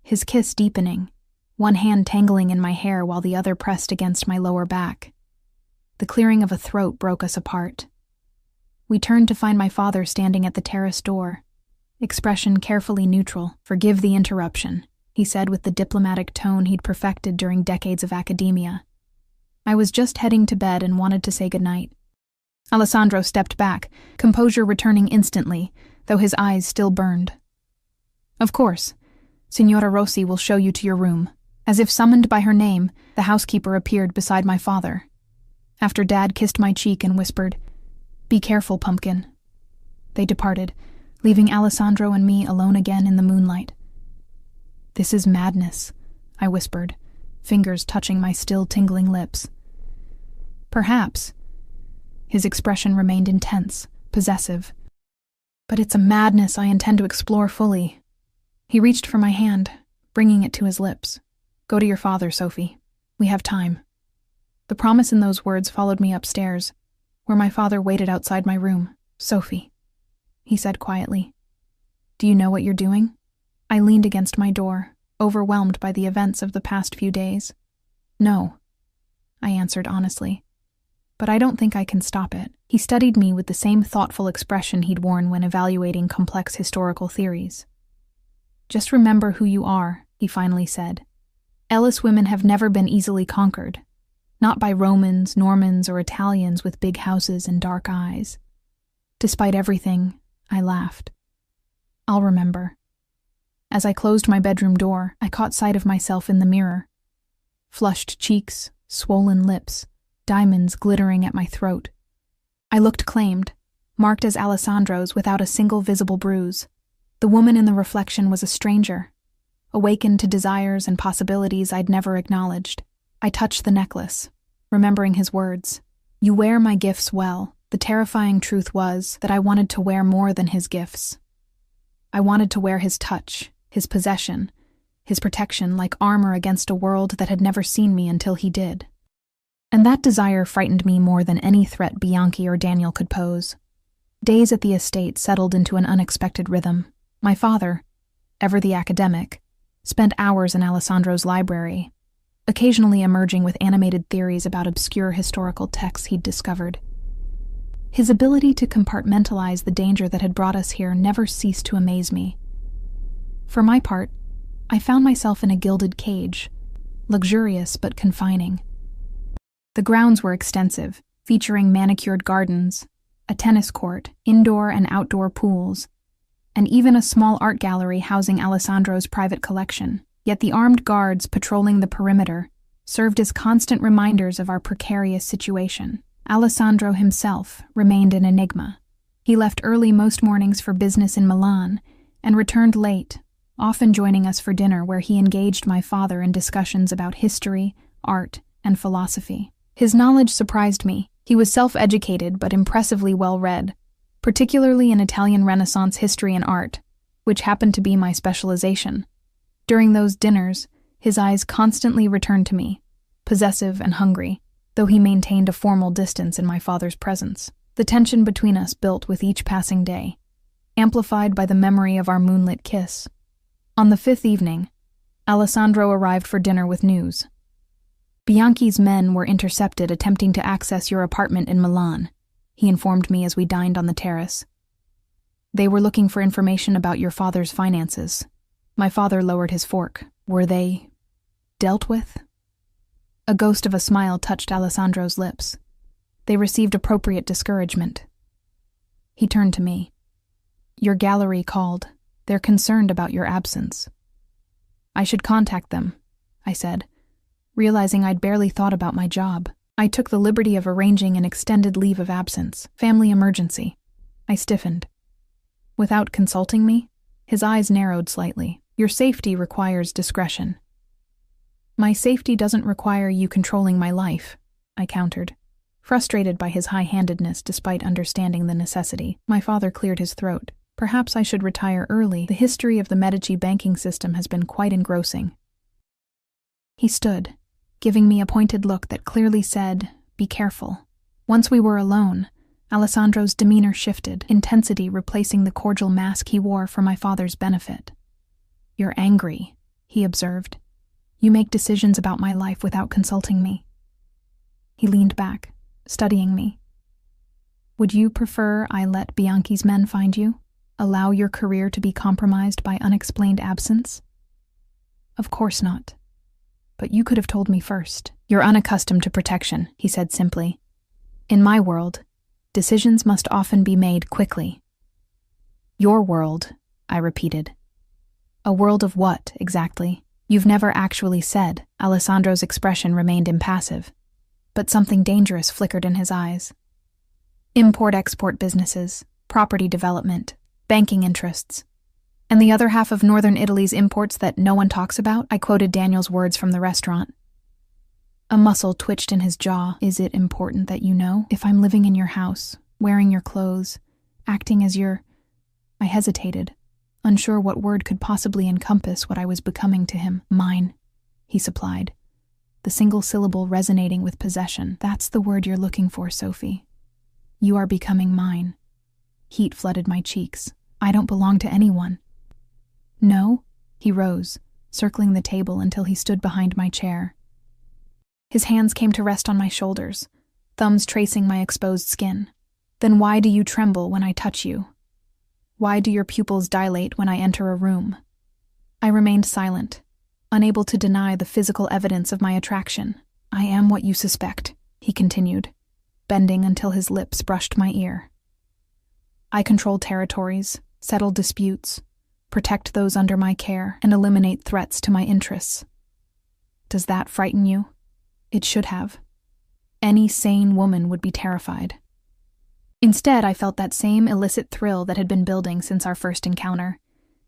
his kiss deepening, one hand tangling in my hair while the other pressed against my lower back. The clearing of a throat broke us apart. We turned to find my father standing at the terrace door, expression carefully neutral. "Forgive the interruption," he said with the diplomatic tone he'd perfected during decades of academia. "I was just heading to bed and wanted to say goodnight." Alessandro stepped back, composure returning instantly, though his eyes still burned. "Of course. Signora Rossi will show you to your room." As if summoned by her name, the housekeeper appeared beside my father. After Dad kissed my cheek and whispered, "Be careful, Pumpkin." They departed, leaving Alessandro and me alone again in the moonlight. "This is madness," I whispered, fingers touching my still tingling lips. "Perhaps." His expression remained intense, possessive. "But it's a madness I intend to explore fully." He reached for my hand, bringing it to his lips. "Go to your father, Sophie. We have time." The promise in those words followed me upstairs, where my father waited outside my room. "Sophie," he said quietly, "do you know what you're doing?" I leaned against my door, overwhelmed by the events of the past few days. "No," I answered honestly, "but I don't think I can stop it." He studied me with the same thoughtful expression he'd worn when evaluating complex historical theories. "Just remember who you are," he finally said. "Ellis women have never been easily conquered. Not by Romans, Normans, or Italians with big houses and dark eyes." Despite everything, I laughed. "I'll remember." As I closed my bedroom door, I caught sight of myself in the mirror. Flushed cheeks, swollen lips, diamonds glittering at my throat. I looked claimed, marked as Alessandro's without a single visible bruise. The woman in the reflection was a stranger, awakened to desires and possibilities I'd never acknowledged. I touched the necklace, remembering his words. "You wear my gifts well." The terrifying truth was that I wanted to wear more than his gifts. I wanted to wear his touch, his possession, his protection like armor against a world that had never seen me until he did. And that desire frightened me more than any threat Bianchi or Daniel could pose. Days at the estate settled into an unexpected rhythm. My father, ever the academic, spent hours in Alessandro's library, occasionally emerging with animated theories about obscure historical texts he'd discovered. His ability to compartmentalize the danger that had brought us here never ceased to amaze me. For my part, I found myself in a gilded cage, luxurious but confining. The grounds were extensive, featuring manicured gardens, a tennis court, indoor and outdoor pools, and even a small art gallery housing Alessandro's private collection. Yet the armed guards patrolling the perimeter served as constant reminders of our precarious situation. Alessandro himself remained an enigma. He left early most mornings for business in Milan and returned late, often joining us for dinner where he engaged my father in discussions about history, art, and philosophy. His knowledge surprised me. He was self-educated but impressively well-read, particularly in Italian Renaissance history and art, which happened to be my specialization. During those dinners, his eyes constantly returned to me, possessive and hungry, though he maintained a formal distance in my father's presence. The tension between us built with each passing day, amplified by the memory of our moonlit kiss. On the 5th evening, Alessandro arrived for dinner with news. "Bianchi's men were intercepted attempting to access your apartment in Milan," he informed me as we dined on the terrace. "They were looking for information about your father's finances." My father lowered his fork. "Were they dealt with?" A ghost of a smile touched Alessandro's lips. "They received appropriate discouragement." He turned to me. "Your gallery called. They're concerned about your absence." "I should contact them," I said, realizing I'd barely thought about my job. I took the liberty of arranging an extended leave of absence, family emergency. I stiffened. "Without consulting me?" His eyes narrowed slightly. "Your safety requires discretion." "My safety doesn't require you controlling my life," I countered, frustrated by his high-handedness despite understanding the necessity. My father cleared his throat. "Perhaps I should retire early. The history of the Medici banking system has been quite engrossing." He stood, giving me a pointed look that clearly said, "Be careful." Once we were alone, Alessandro's demeanor shifted, intensity replacing the cordial mask he wore for my father's benefit. "You're angry," he observed. "You make decisions about my life without consulting me." He leaned back, studying me. "Would you prefer I let Bianchi's men find you? Allow your career to be compromised by unexplained absence?" "Of course not. But you could have told me first." "You're unaccustomed to protection," he said simply. "In my world, decisions must often be made quickly." "Your world," I repeated. "A world of what, exactly?" "You've never actually said." Alessandro's expression remained impassive, but something dangerous flickered in his eyes. "Import-export businesses, property development, banking interests, and the other half of northern Italy's imports that no one talks about," I quoted Daniel's words from the restaurant. A muscle twitched in his jaw. "Is it important that you know? If I'm living in your house, wearing your clothes, acting as your—" I hesitated, unsure what word could possibly encompass what I was becoming to him. "Mine," he supplied, the single syllable resonating with possession. "That's the word you're looking for, Sophie. You are becoming mine." Heat flooded my cheeks. "I don't belong to anyone." "No?" He rose, circling the table until he stood behind my chair. His hands came to rest on my shoulders, thumbs tracing my exposed skin. "Then why do you tremble when I touch you? Why do your pupils dilate when I enter a room?" I remained silent, unable to deny the physical evidence of my attraction. "I am what you suspect," he continued, bending until his lips brushed my ear. "I control territories, settle disputes, protect those under my care, and eliminate threats to my interests. Does that frighten you? It should have. Any sane woman would be terrified." Instead, I felt that same illicit thrill that had been building since our first encounter.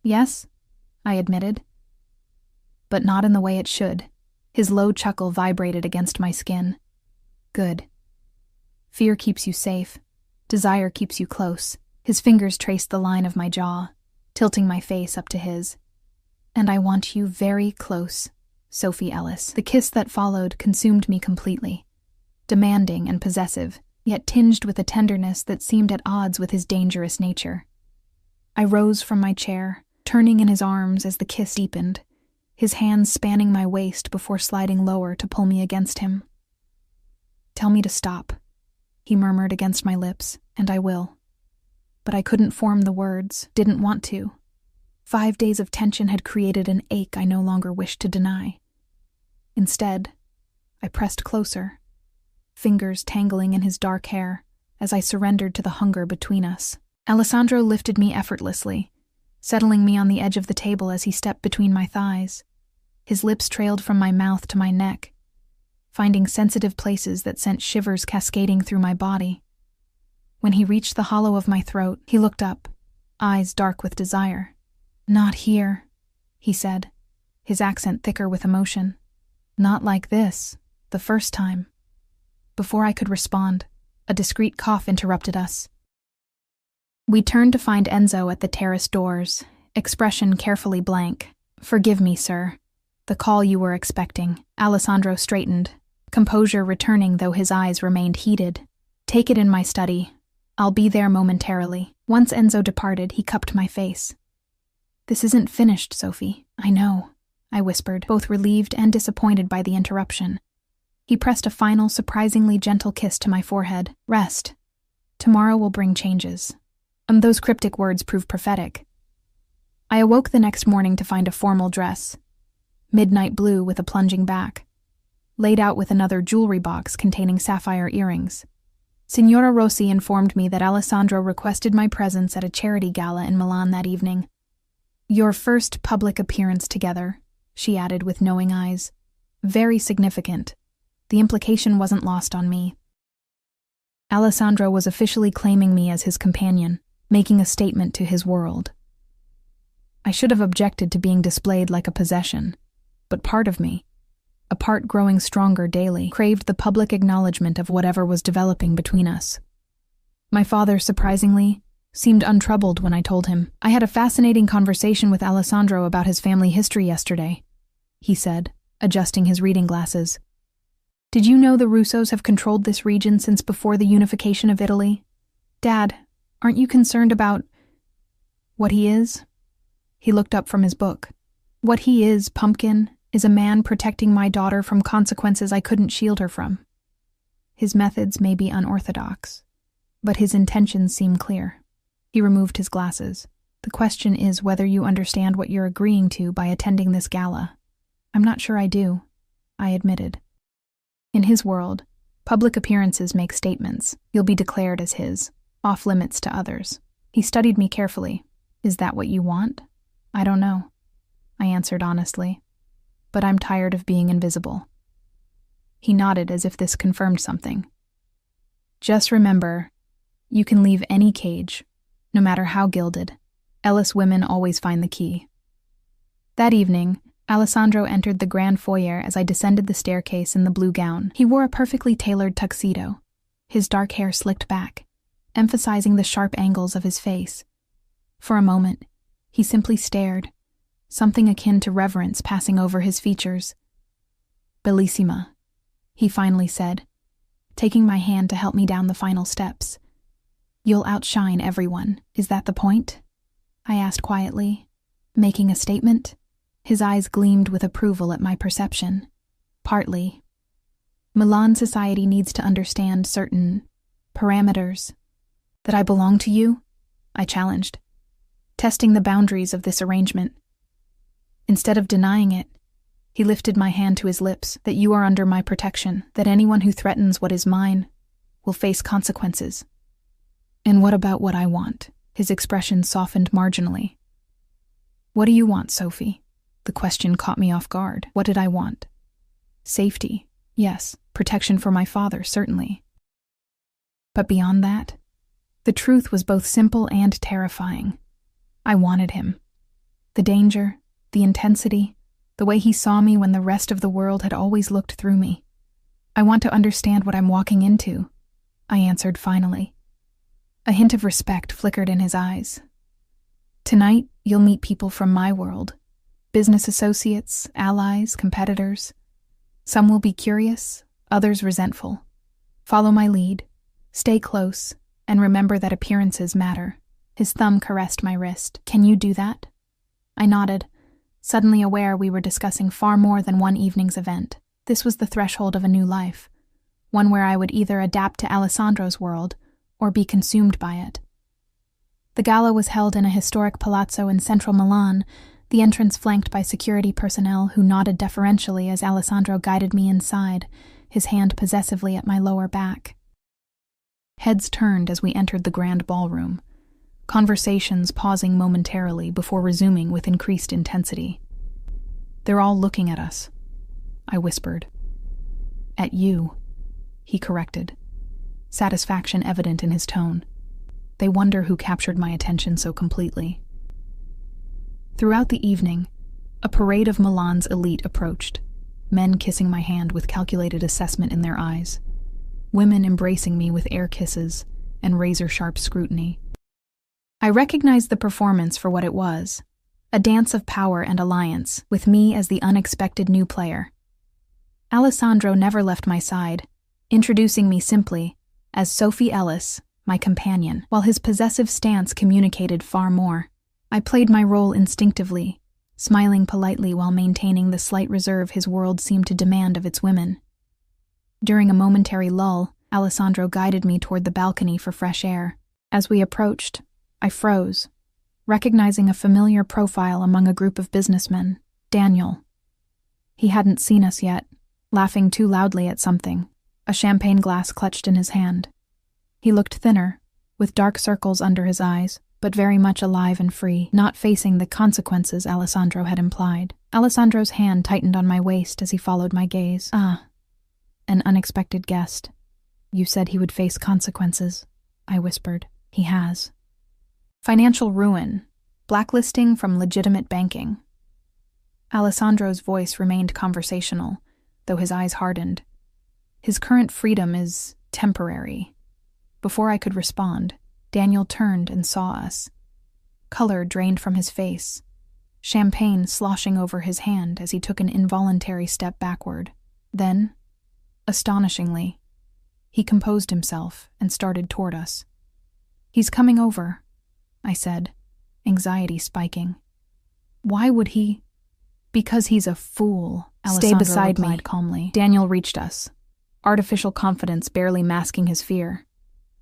"Yes," I admitted. but not in the way it should. His low chuckle vibrated against my skin. Good. Fear keeps you safe. Desire keeps you close. His fingers traced the line of my jaw, tilting my face up to his. And I want you very close, Sophie Ellis. The kiss that followed consumed me completely, demanding and possessive, yet tinged with a tenderness that seemed at odds with his dangerous nature. I rose from my chair, turning in his arms as the kiss deepened, his hands spanning my waist before sliding lower to pull me against him. Tell me to stop, he murmured against my lips, and I will. But I couldn't form the words, didn't want to. 5 days of tension had created an ache I no longer wished to deny. Instead, I pressed closer, fingers tangling in his dark hair as I surrendered to the hunger between us. Alessandro lifted me effortlessly, settling me on the edge of the table as he stepped between my thighs. His lips trailed from my mouth to my neck, finding sensitive places that sent shivers cascading through my body. When he reached the hollow of my throat, he looked up, eyes dark with desire. Not here, he said, his accent thicker with emotion. Not like this, the first time. Before I could respond, a discreet cough interrupted us. We turned to find Enzo at the terrace doors, expression carefully blank. Forgive me, sir. The call you were expecting. Alessandro straightened, composure returning though his eyes remained heated. Take it in my study. I'll be there momentarily. Once Enzo departed, he cupped my face. This isn't finished, Sophie. I know, I whispered, both relieved and disappointed by the interruption. He pressed a final, surprisingly gentle kiss to my forehead. Rest. Tomorrow will bring changes. Those cryptic words proved prophetic. I awoke the next morning to find a formal dress, midnight blue with a plunging back, laid out with another jewelry box containing sapphire earrings. Signora Rossi informed me that Alessandro requested my presence at a charity gala in Milan that evening. Your first public appearance together, she added with knowing eyes. Very significant. The implication wasn't lost on me. Alessandro was officially claiming me as his companion, making a statement to his world. I should have objected to being displayed like a possession, but part of me, a part growing stronger daily, craved the public acknowledgement of whatever was developing between us. My father, surprisingly, seemed untroubled when I told him. I had a fascinating conversation with Alessandro about his family history yesterday, he said, adjusting his reading glasses. Did you know the Russos have controlled this region since before the unification of Italy? Dad, aren't you concerned about what he is? He looked up from his book. What he is, Pumpkin, is a man protecting my daughter from consequences I couldn't shield her from. His methods may be unorthodox, but his intentions seem clear. He removed his glasses. The question is whether you understand what you're agreeing to by attending this gala. I'm not sure I do, I admitted. In his world, public appearances make statements. You'll be declared as his, off limits to others. He studied me carefully. Is that what you want? I don't know, I answered honestly. But I'm tired of being invisible. He nodded as if this confirmed something. Just remember, you can leave any cage, no matter how gilded. Ellis women always find the key. That evening, Alessandro entered the grand foyer as I descended the staircase in the blue gown. He wore a perfectly tailored tuxedo, his dark hair slicked back, emphasizing the sharp angles of his face. For a moment, he simply stared, something akin to reverence passing over his features. Bellissima, he finally said, taking my hand to help me down the final steps. You'll outshine everyone, is that the point? I asked quietly, making a statement. His eyes gleamed with approval at my perception. Partly. Milan society needs to understand certain parameters. That I belong to you? I challenged, testing the boundaries of this arrangement. Instead of denying it, he lifted my hand to his lips. That you are under my protection, that anyone who threatens what is mine will face consequences. And what about what I want? His expression softened marginally. What do you want, Sophie? The question caught me off guard. What did I want? Safety, yes. Protection for my father, certainly. But beyond that, the truth was both simple and terrifying. I wanted him. The danger, the intensity, the way he saw me when the rest of the world had always looked through me. "I want to understand what I'm walking into," I answered finally. A hint of respect flickered in his eyes. "Tonight, you'll meet people from my world. Business associates, allies, competitors. Some will be curious, others resentful. Follow my lead, stay close, and remember that appearances matter." His thumb caressed my wrist. "Can you do that?" I nodded, suddenly aware we were discussing far more than one evening's event. This was the threshold of a new life, one where I would either adapt to Alessandro's world or be consumed by it. The gala was held in a historic palazzo in central Milan, the entrance flanked by security personnel who nodded deferentially as Alessandro guided me inside, his hand possessively at my lower back. Heads turned as we entered the grand ballroom, conversations pausing momentarily before resuming with increased intensity. "They're all looking at us," I whispered. "At you," he corrected, satisfaction evident in his tone. "They wonder who captured my attention so completely." Throughout the evening, a parade of Milan's elite approached, men kissing my hand with calculated assessment in their eyes, women embracing me with air kisses and razor-sharp scrutiny. I recognized the performance for what it was, a dance of power and alliance, with me as the unexpected new player. Alessandro never left my side, introducing me simply as Sophie Ellis, my companion, while his possessive stance communicated far more. I played my role instinctively, smiling politely while maintaining the slight reserve his world seemed to demand of its women. During a momentary lull, Alessandro guided me toward the balcony for fresh air. As we approached, I froze, recognizing a familiar profile among a group of businessmen, Daniel. He hadn't seen us yet, laughing too loudly at something, a champagne glass clutched in his hand. He looked thinner, with dark circles under his eyes, but very much alive and free, not facing the consequences Alessandro had implied. Alessandro's hand tightened on my waist as he followed my gaze. "Ah, an unexpected guest. You said he would face consequences," I whispered. "He has. Financial ruin, blacklisting from legitimate banking." Alessandro's voice remained conversational, though his eyes hardened. "His current freedom is temporary." Before I could respond, Daniel turned and saw us. Color drained from his face, champagne sloshing over his hand as he took an involuntary step backward. Then, astonishingly, he composed himself and started toward us. "He's coming over," I said, anxiety spiking. "Why would he?" "Because he's a fool," Alessandro beside me. replied calmly. Daniel reached us, artificial confidence barely masking his fear.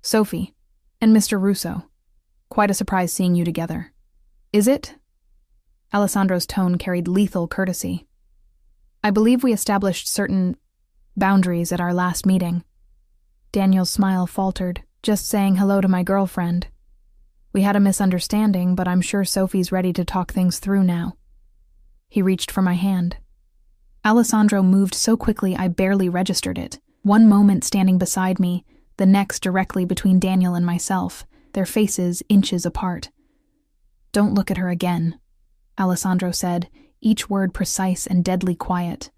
"Sophie, and Mr. Russo. Quite a surprise seeing you together." "Is it?" Alessandro's tone carried lethal courtesy. "I believe we established certain boundaries at our last meeting." Daniel's smile faltered, "Just saying hello to my girlfriend. We had a misunderstanding, but I'm sure Sophie's ready to talk things through now." He reached for my hand. Alessandro moved so quickly I barely registered it. One moment standing beside me, the next directly between Daniel and myself, their faces inches apart. "Don't look at her again," Alessandro said, each word precise and deadly quiet.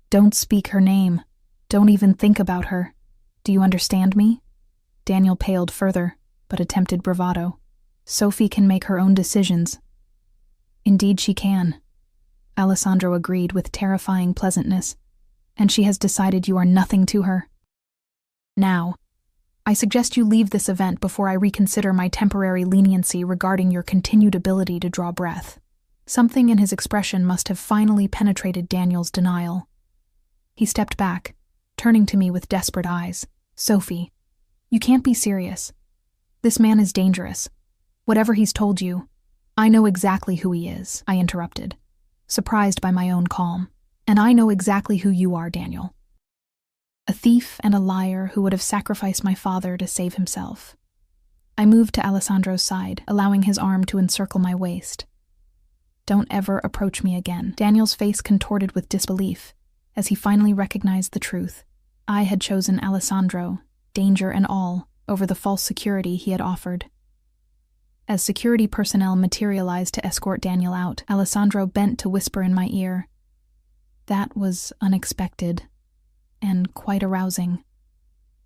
"Don't speak her name. Don't even think about her. Do you understand me?" Daniel paled further, but attempted bravado. "Sophie can make her own decisions." "Indeed she can," Alessandro agreed with terrifying pleasantness. "And she has decided you are nothing to her. Now, I suggest you leave this event before I reconsider my temporary leniency regarding your continued ability to draw breath." Something in his expression must have finally penetrated Daniel's denial. He stepped back, turning to me with desperate eyes. "Sophie, you can't be serious. This man is dangerous. Whatever he's told you, I know exactly who he is," I interrupted, surprised by my own calm. "And I know exactly who you are, Daniel. A thief and a liar who would have sacrificed my father to save himself." I moved to Alessandro's side, allowing his arm to encircle my waist. "Don't ever approach me again." Daniel's face contorted with disbelief, as he finally recognized the truth. I had chosen Alessandro, danger and all, over the false security he had offered. As security personnel materialized to escort Daniel out, Alessandro bent to whisper in my ear, That was unexpected and quite arousing.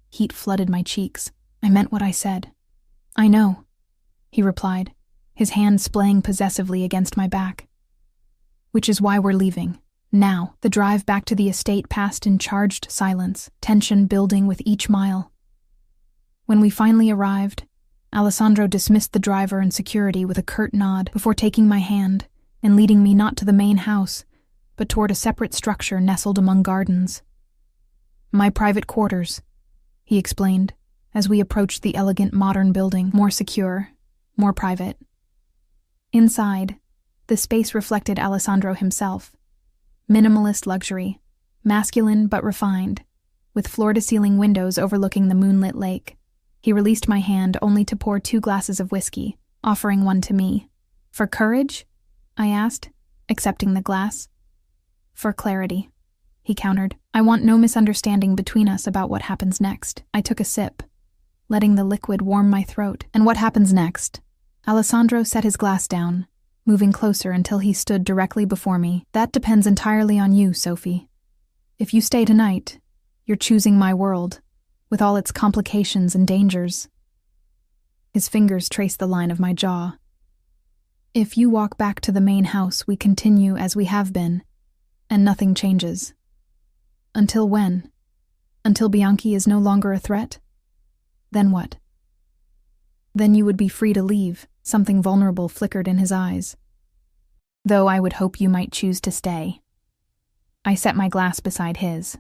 Heat flooded my cheeks. I meant what I said. "I know," he replied, his hand splaying possessively against my back. "Which is why we're leaving. Now." The drive back to the estate passed in charged silence, tension building with each mile. When we finally arrived, Alessandro dismissed the driver and security with a curt nod before taking my hand and leading me not to the main house, but toward a separate structure nestled among gardens. "My private quarters," he explained, as we approached the elegant modern building, more secure, more private. Inside, the space reflected Alessandro himself. Minimalist luxury, masculine but refined, with floor-to-ceiling windows overlooking the moonlit lake. He released my hand only to pour 2 glasses of whiskey, offering one to me. "For courage?" I asked, accepting the glass. "For clarity," he countered. "I want no misunderstanding between us about what happens next." I took a sip, letting the liquid warm my throat. "And what happens next?" Alessandro set his glass down, moving closer until he stood directly before me. "That depends entirely on you, Sophie. If you stay tonight, you're choosing my world, with all its complications and dangers." His fingers traced the line of my jaw. "If you walk back to the main house, we continue as we have been, and nothing changes. Until when? Until Bianchi is no longer a threat? Then what?" "Then you would be free to leave." Something vulnerable flickered in his eyes. "Though I would hope you might choose to stay." I set my glass beside his.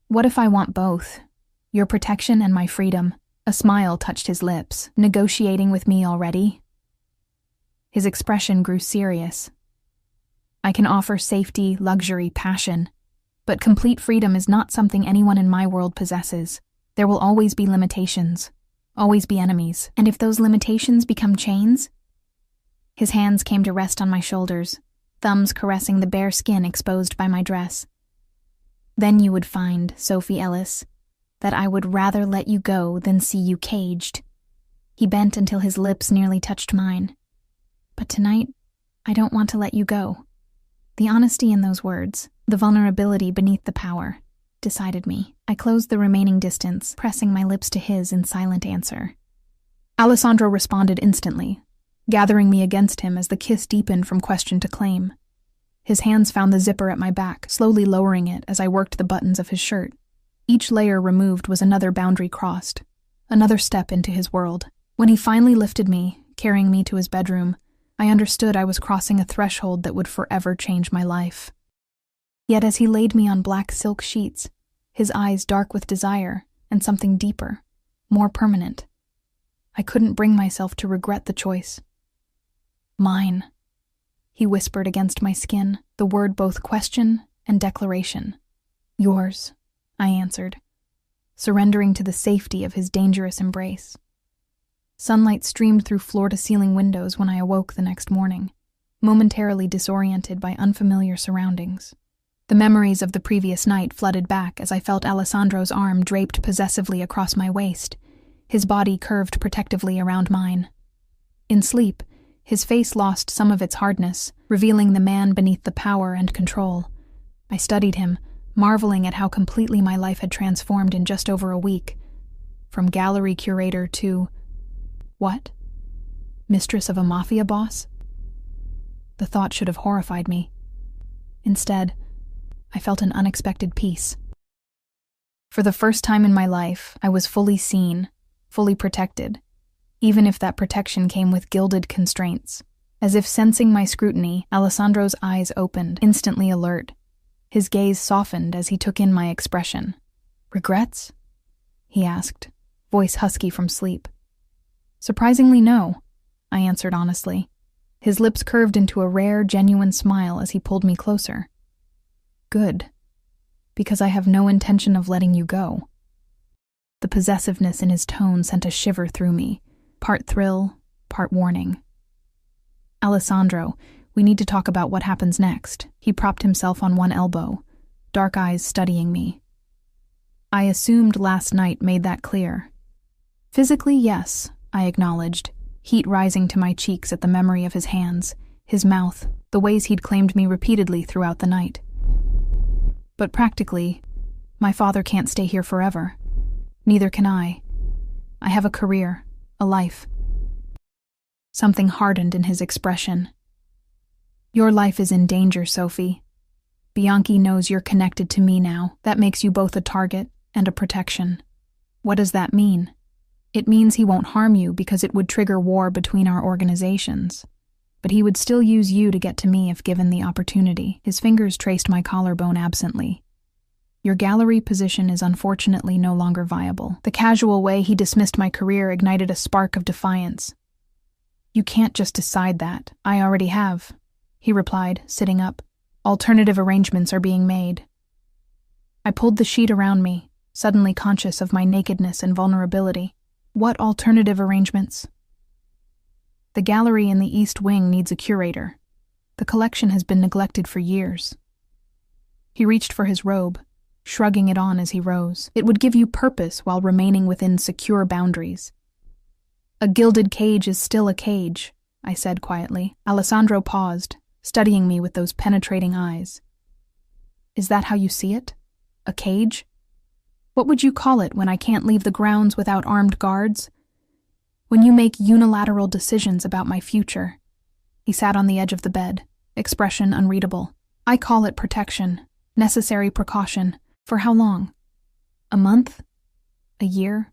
"What if I want both? Your protection and my freedom?" A smile touched his lips. "Negotiating with me already?" His expression grew serious. "I can offer safety, luxury, passion, but complete freedom is not something anyone in my world possesses. There will always be limitations. Always be enemies. And if those limitations become chains?" His hands came to rest on my shoulders, thumbs caressing the bare skin exposed by my dress. "Then you would find, Sophie Ellis, that I would rather let you go than see you caged." He bent until his lips nearly touched mine. "But tonight, I don't want to let you go." The honesty in those words, the vulnerability beneath the power, decided me. I closed the remaining distance, pressing my lips to his in silent answer. Alessandro responded instantly, gathering me against him as the kiss deepened from question to claim. His hands found the zipper at my back, slowly lowering it as I worked the buttons of his shirt. Each layer removed was another boundary crossed, another step into his world. When he finally lifted me, carrying me to his bedroom, I understood I was crossing a threshold that would forever change my life. Yet as he laid me on black silk sheets, his eyes dark with desire and something deeper, more permanent, I couldn't bring myself to regret the choice. "Mine," he whispered against my skin, the word both question and declaration. "Yours," I answered, surrendering to the safety of his dangerous embrace. Sunlight streamed through floor-to-ceiling windows when I awoke the next morning, momentarily disoriented by unfamiliar surroundings. The memories of the previous night flooded back as I felt Alessandro's arm draped possessively across my waist, his body curved protectively around mine. In sleep, his face lost some of its hardness, revealing the man beneath the power and control. I studied him, marveling at how completely my life had transformed in just over a week. From gallery curator to... what? Mistress of a Mafia boss? The thought should have horrified me. Instead, I felt an unexpected peace. For the first time in my life, I was fully seen, fully protected, even if that protection came with gilded constraints. As if sensing my scrutiny, Alessandro's eyes opened, instantly alert. His gaze softened as he took in my expression. "Regrets?" he asked, voice husky from sleep. "Surprisingly, no," I answered honestly. His lips curved into a rare, genuine smile as he pulled me closer. "Good, because I have no intention of letting you go." The possessiveness in his tone sent a shiver through me, part thrill, part warning. "Alessandro, we need to talk about what happens next." He propped himself on one elbow, dark eyes studying me. "I assumed last night made that clear." "Physically, yes," I acknowledged, heat rising to my cheeks at the memory of his hands, his mouth, the ways he'd claimed me repeatedly throughout the night. But practically, my father can't stay here forever. Neither can I. I have a career, a life. Something hardened in his expression. Your life is in danger, Sophie. Bianchi knows you're connected to me now. That makes you both a target and a protection. What does that mean? It means he won't harm you because it would trigger war between our organizations. But he would still use you to get to me if given the opportunity. His fingers traced my collarbone absently. Your gallery position is unfortunately no longer viable. The casual way he dismissed my career ignited a spark of defiance. You can't just decide that. I already have, he replied, sitting up. Alternative arrangements are being made. I pulled the sheet around me, suddenly conscious of my nakedness and vulnerability. What alternative arrangements? The gallery in the East Wing needs a curator. The collection has been neglected for years. He reached for his robe, shrugging it on as he rose. It would give you purpose while remaining within secure boundaries. A gilded cage is still a cage, I said quietly. Alessandro paused, studying me with those penetrating eyes. Is that how you see it? A cage? What would you call it when I can't leave the grounds without armed guards? When you make unilateral decisions about my future. He sat on the edge of the bed, expression unreadable. I call it protection, necessary precaution. For how long? A month? A year?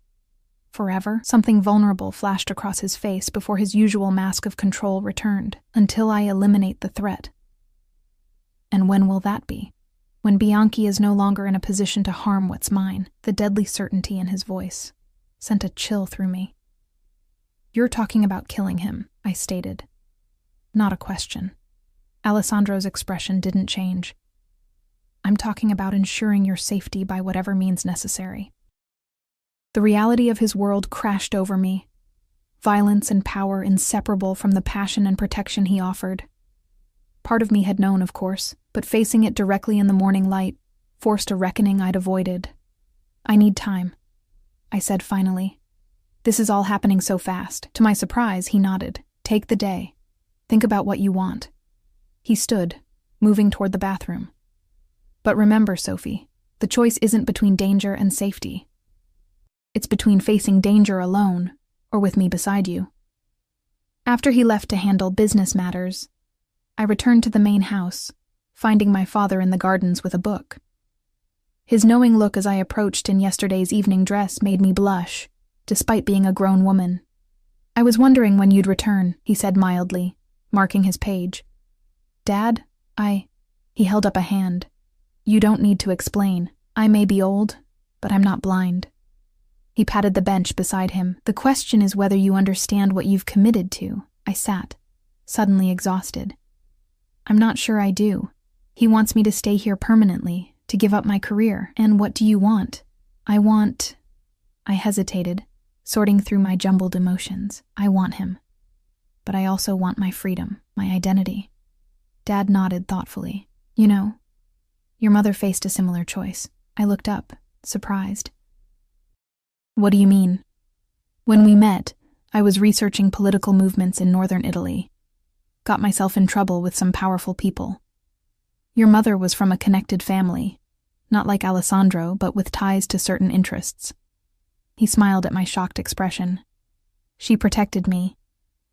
Forever? Something vulnerable flashed across his face before his usual mask of control returned. Until I eliminate the threat. And when will that be? When Bianchi is no longer in a position to harm what's mine. The deadly certainty in his voice sent a chill through me. You're talking about killing him, I stated. Not a question. Alessandro's expression didn't change. I'm talking about ensuring your safety by whatever means necessary. The reality of his world crashed over me. Violence and power inseparable from the passion and protection he offered. Part of me had known, of course, but facing it directly in the morning light forced a reckoning I'd avoided. I need time, I said finally. This is all happening so fast. To my surprise, he nodded. Take the day. Think about what you want. He stood, moving toward the bathroom. But remember, Sophie, the choice isn't between danger and safety. It's between facing danger alone or with me beside you. After he left to handle business matters, I returned to the main house, finding my father in the gardens with a book. His knowing look as I approached in yesterday's evening dress made me blush, despite being a grown woman. I was wondering when you'd return, he said mildly, marking his page. Dad, He held up a hand. You don't need to explain. I may be old, but I'm not blind. He patted the bench beside him. The question is whether you understand what you've committed to. I sat, suddenly exhausted. I'm not sure I do. He wants me to stay here permanently, to give up my career. And what do you want? I hesitated, sorting through my jumbled emotions. I want him. But I also want my freedom, my identity. Dad nodded thoughtfully. You know, your mother faced a similar choice. I looked up, surprised. What do you mean? When we met, I was researching political movements in northern Italy. Got myself in trouble with some powerful people. Your mother was from a connected family, not like Alessandro, but with ties to certain interests. He smiled at my shocked expression. She protected me,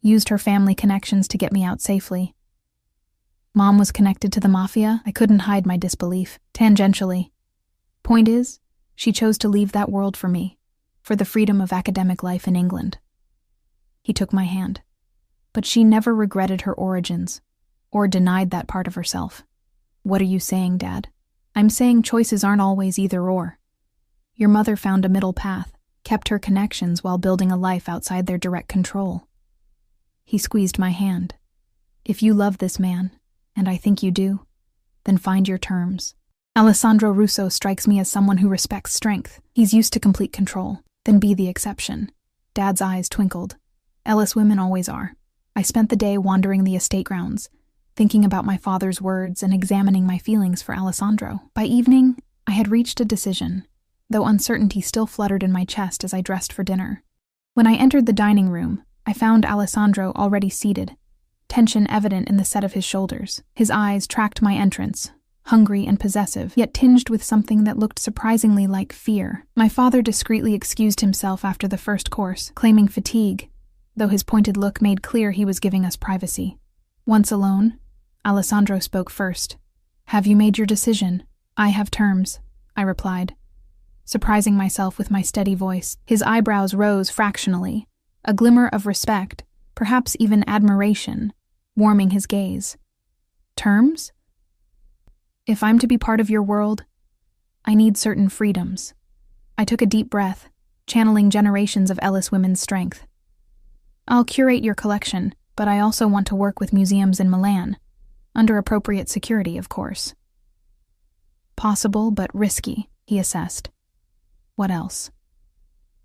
used her family connections to get me out safely. Mom was connected to the Mafia. I couldn't hide my disbelief, tangentially. Point is, she chose to leave that world for me, for the freedom of academic life in England. He took my hand. But she never regretted her origins, or denied that part of herself. What are you saying, Dad? I'm saying choices aren't always either or. Your mother found a middle path, kept her connections while building a life outside their direct control. He squeezed my hand. If you love this man, and I think you do, then find your terms. Alessandro Russo strikes me as someone who respects strength. He's used to complete control. Then be the exception. Dad's eyes twinkled. Ellis women always are. I spent the day wandering the estate grounds, thinking about my father's words and examining my feelings for Alessandro. By evening, I had reached a decision, though uncertainty still fluttered in my chest as I dressed for dinner. When I entered the dining room, I found Alessandro already seated, tension evident in the set of his shoulders. His eyes tracked my entrance, hungry and possessive, yet tinged with something that looked surprisingly like fear. My father discreetly excused himself after the first course, claiming fatigue, though his pointed look made clear he was giving us privacy. Once alone, Alessandro spoke first. "Have you made your decision?" "I have terms," I replied, surprising myself with my steady voice. His eyebrows rose fractionally, a glimmer of respect, perhaps even admiration, warming his gaze. "Terms? If I'm to be part of your world, I need certain freedoms." I took a deep breath, channeling generations of Ellis women's strength. "I'll curate your collection, but I also want to work with museums in Milan, under appropriate security, of course." "Possible, but risky," he assessed. "What else?"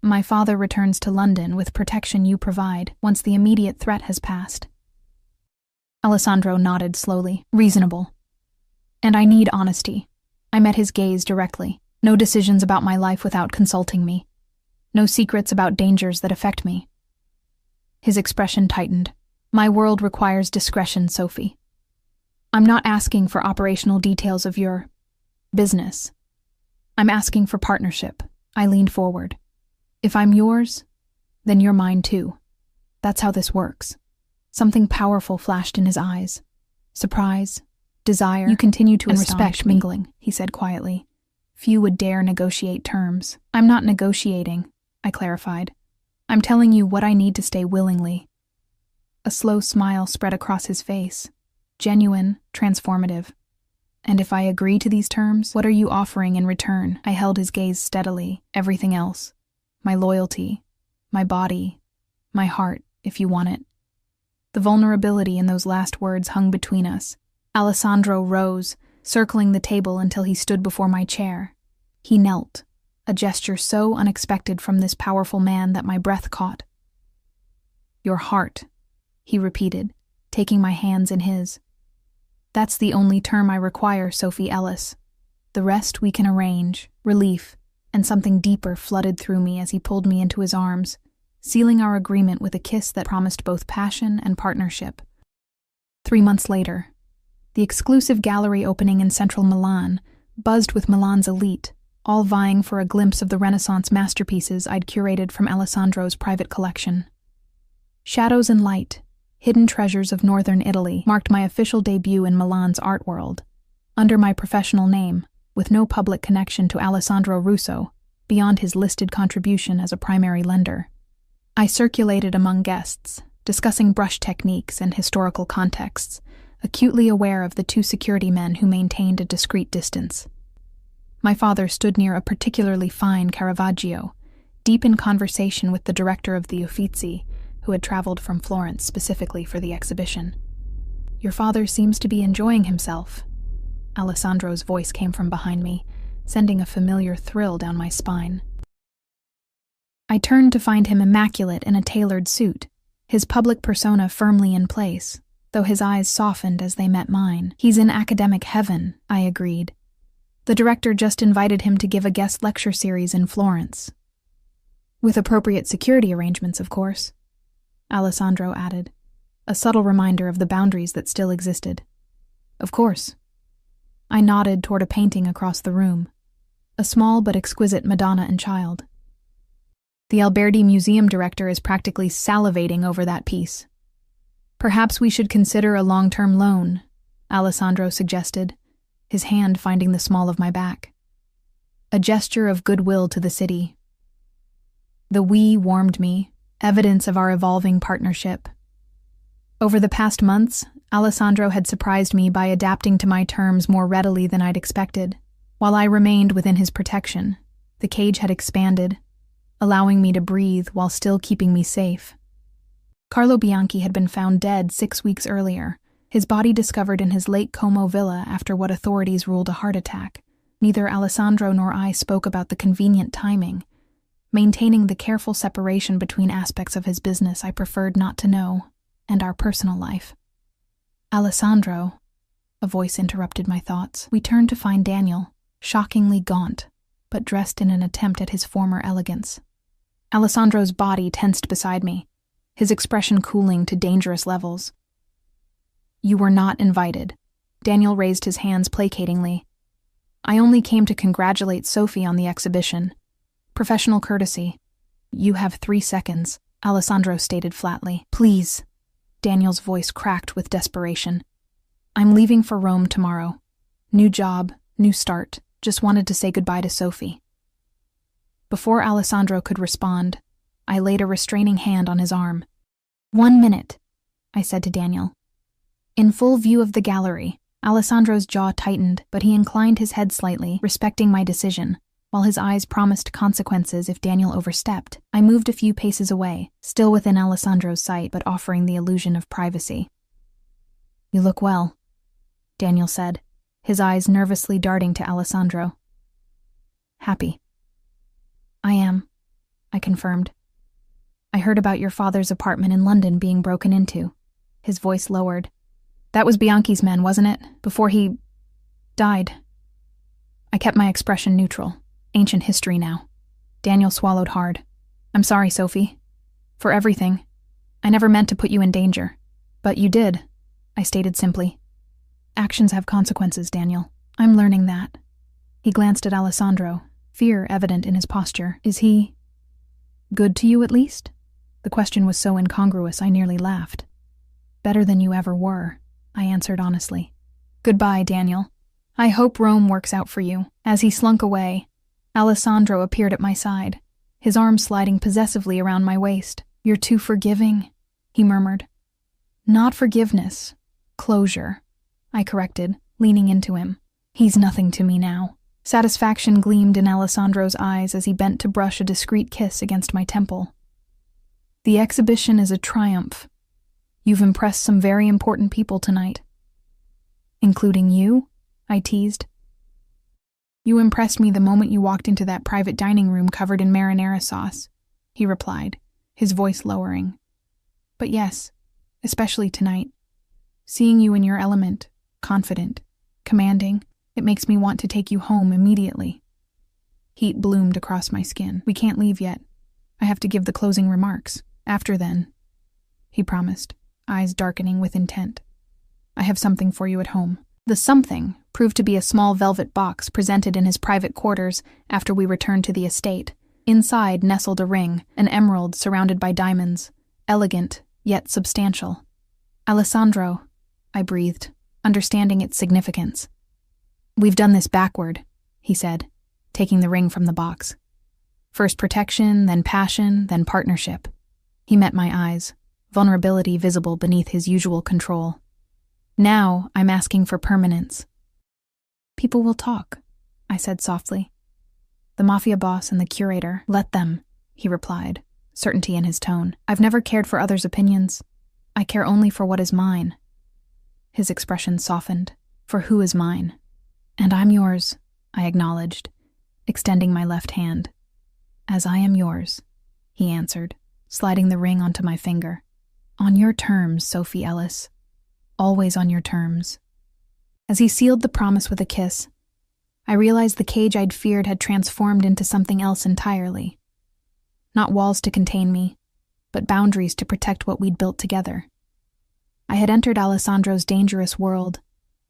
"My father returns to London with protection you provide once the immediate threat has passed." Alessandro nodded slowly. "Reasonable. And I need honesty." I met his gaze directly. "No decisions about my life without consulting me. No secrets about dangers that affect me." His expression tightened. "My world requires discretion, Sophie. I'm not asking for operational details of your business. I'm asking for partnership." I leaned forward. "If I'm yours, then you're mine too. That's how this works." Something powerful flashed in his eyes. Surprise, desire, "You continue to respect mingling," he said quietly. "Few would dare negotiate terms." "I'm not negotiating," I clarified. "I'm telling you what I need to stay willingly." A slow smile spread across his face, genuine, transformative. "And if I agree to these terms, what are you offering in return?" I held his gaze steadily. "Everything else. My loyalty, my body, my heart, if you want it." The vulnerability in those last words hung between us. Alessandro rose, circling the table until he stood before my chair. He knelt, a gesture so unexpected from this powerful man that my breath caught. "Your heart," he repeated, taking my hands in his. "That's the only term I require, Sophie Ellis. The rest we can arrange." Relief and something deeper flooded through me as he pulled me into his arms, sealing our agreement with a kiss that promised both passion and partnership. 3 months later, the exclusive gallery opening in central Milan buzzed with Milan's elite, all vying for a glimpse of the Renaissance masterpieces I'd curated from Alessandro's private collection. Shadows and Light, Hidden Treasures of Northern Italy marked my official debut in Milan's art world, under my professional name, with no public connection to Alessandro Russo, beyond his listed contribution as a primary lender. I circulated among guests, discussing brush techniques and historical contexts, acutely aware of the 2 security men who maintained a discreet distance. My father stood near a particularly fine Caravaggio, deep in conversation with the director of the Uffizi, who had traveled from Florence specifically for the exhibition. "Your father seems to be enjoying himself." Alessandro's voice came from behind me, sending a familiar thrill down my spine. I turned to find him immaculate in a tailored suit, his public persona firmly in place, though his eyes softened as they met mine. "He's in academic heaven," I agreed. "The director just invited him to give a guest lecture series in Florence. With appropriate security arrangements, of course," Alessandro added, a subtle reminder of the boundaries that still existed. "Of course." I nodded toward a painting across the room, a small but exquisite Madonna and Child. "The Alberti museum director is practically salivating over that piece." "Perhaps we should consider a long-term loan," Alessandro suggested, his hand finding the small of my back. A gesture of goodwill to the city. The "we" warmed me, evidence of our evolving partnership. Over the past months, Alessandro had surprised me by adapting to my terms more readily than I'd expected. While I remained within his protection, the cage had expanded, allowing me to breathe while still keeping me safe. Carlo Bianchi had been found dead 6 weeks earlier, his body discovered in his Lake Como villa after what authorities ruled a heart attack. Neither Alessandro nor I spoke about the convenient timing. Maintaining the careful separation between aspects of his business I preferred not to know, and our personal life. "Alessandro," a voice interrupted my thoughts. We turned to find Daniel, shockingly gaunt, but dressed in an attempt at his former elegance. Alessandro's body tensed beside me, his expression cooling to dangerous levels. "You were not invited." Daniel raised his hands placatingly, I only came to congratulate Sophie on the exhibition. Professional courtesy. You have 3 seconds, Alessandro stated flatly. Please. Daniel's voice cracked with desperation. I'm leaving for Rome tomorrow. New job, new start. Just wanted to say goodbye to Sophie. Before Alessandro could respond, I laid a restraining hand on his arm. 1 minute, I said to Daniel. In full view of the gallery, Alessandro's jaw tightened, but he inclined his head slightly, respecting my decision, while his eyes promised consequences if Daniel overstepped. I moved a few paces away, still within Alessandro's sight, but offering the illusion of privacy. You look well, Daniel said, his eyes nervously darting to Alessandro. Happy. I am, I confirmed. I heard about your father's apartment in London being broken into. His voice lowered. That was Bianchi's men, wasn't it? Before he died. I kept my expression neutral. Ancient history now. Daniel swallowed hard. I'm sorry, Sophie. For everything. I never meant to put you in danger. But you did, I stated simply. Actions have consequences, Daniel. I'm learning that. He glanced at Alessandro, fear evident in his posture. Is he good to you, at least? The question was so incongruous I nearly laughed. Better than you ever were, I answered honestly. Goodbye, Daniel. I hope Rome works out for you. As he slunk away, Alessandro appeared at my side, his arm sliding possessively around my waist. You're too forgiving, he murmured. Not forgiveness. Closure, I corrected, leaning into him. He's nothing to me now. Satisfaction gleamed in Alessandro's eyes as he bent to brush a discreet kiss against my temple. The exhibition is a triumph. You've impressed some very important people tonight. Including you? I teased. You impressed me the moment you walked into that private dining room covered in marinara sauce, he replied, his voice lowering. But yes, especially tonight. Seeing you in your element, confident, commanding, it makes me want to take you home immediately. Heat bloomed across my skin. We can't leave yet. I have to give the closing remarks. After then, he promised, eyes darkening with intent. I have something for you at home. The something proved to be a small velvet box presented in his private quarters after we returned to the estate. Inside nestled a ring, an emerald surrounded by diamonds, elegant, yet substantial. Alessandro, I breathed, understanding its significance. We've done this backward, he said, taking the ring from the box. First protection, then passion, then partnership. He met my eyes, vulnerability visible beneath his usual control. Now I'm asking for permanence. People will talk, I said softly. The Mafia boss and the curator, let them, he replied, certainty in his tone. I've never cared for others' opinions. I care only for what is mine. His expression softened. For who is mine? And I'm yours, I acknowledged, extending my left hand. As I am yours, he answered, sliding the ring onto my finger. On your terms, Sophie Ellis. Always on your terms. As he sealed the promise with a kiss, I realized the cage I'd feared had transformed into something else entirely. Not walls to contain me, but boundaries to protect what we'd built together. I had entered Alessandro's dangerous world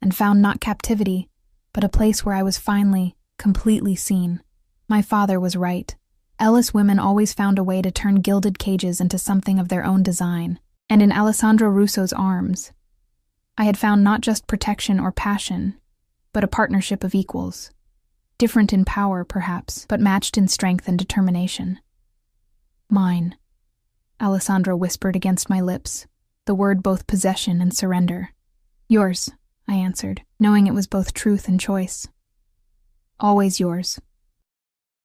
and found not captivity, but a place where I was finally, completely seen. My father was right. Ellis women always found a way to turn gilded cages into something of their own design, and in Alessandro Russo's arms, I had found not just protection or passion, but a partnership of equals. Different in power, perhaps, but matched in strength and determination. Mine, Alessandro whispered against my lips, the word both possession and surrender. Yours, I answered, knowing it was both truth and choice. Always yours.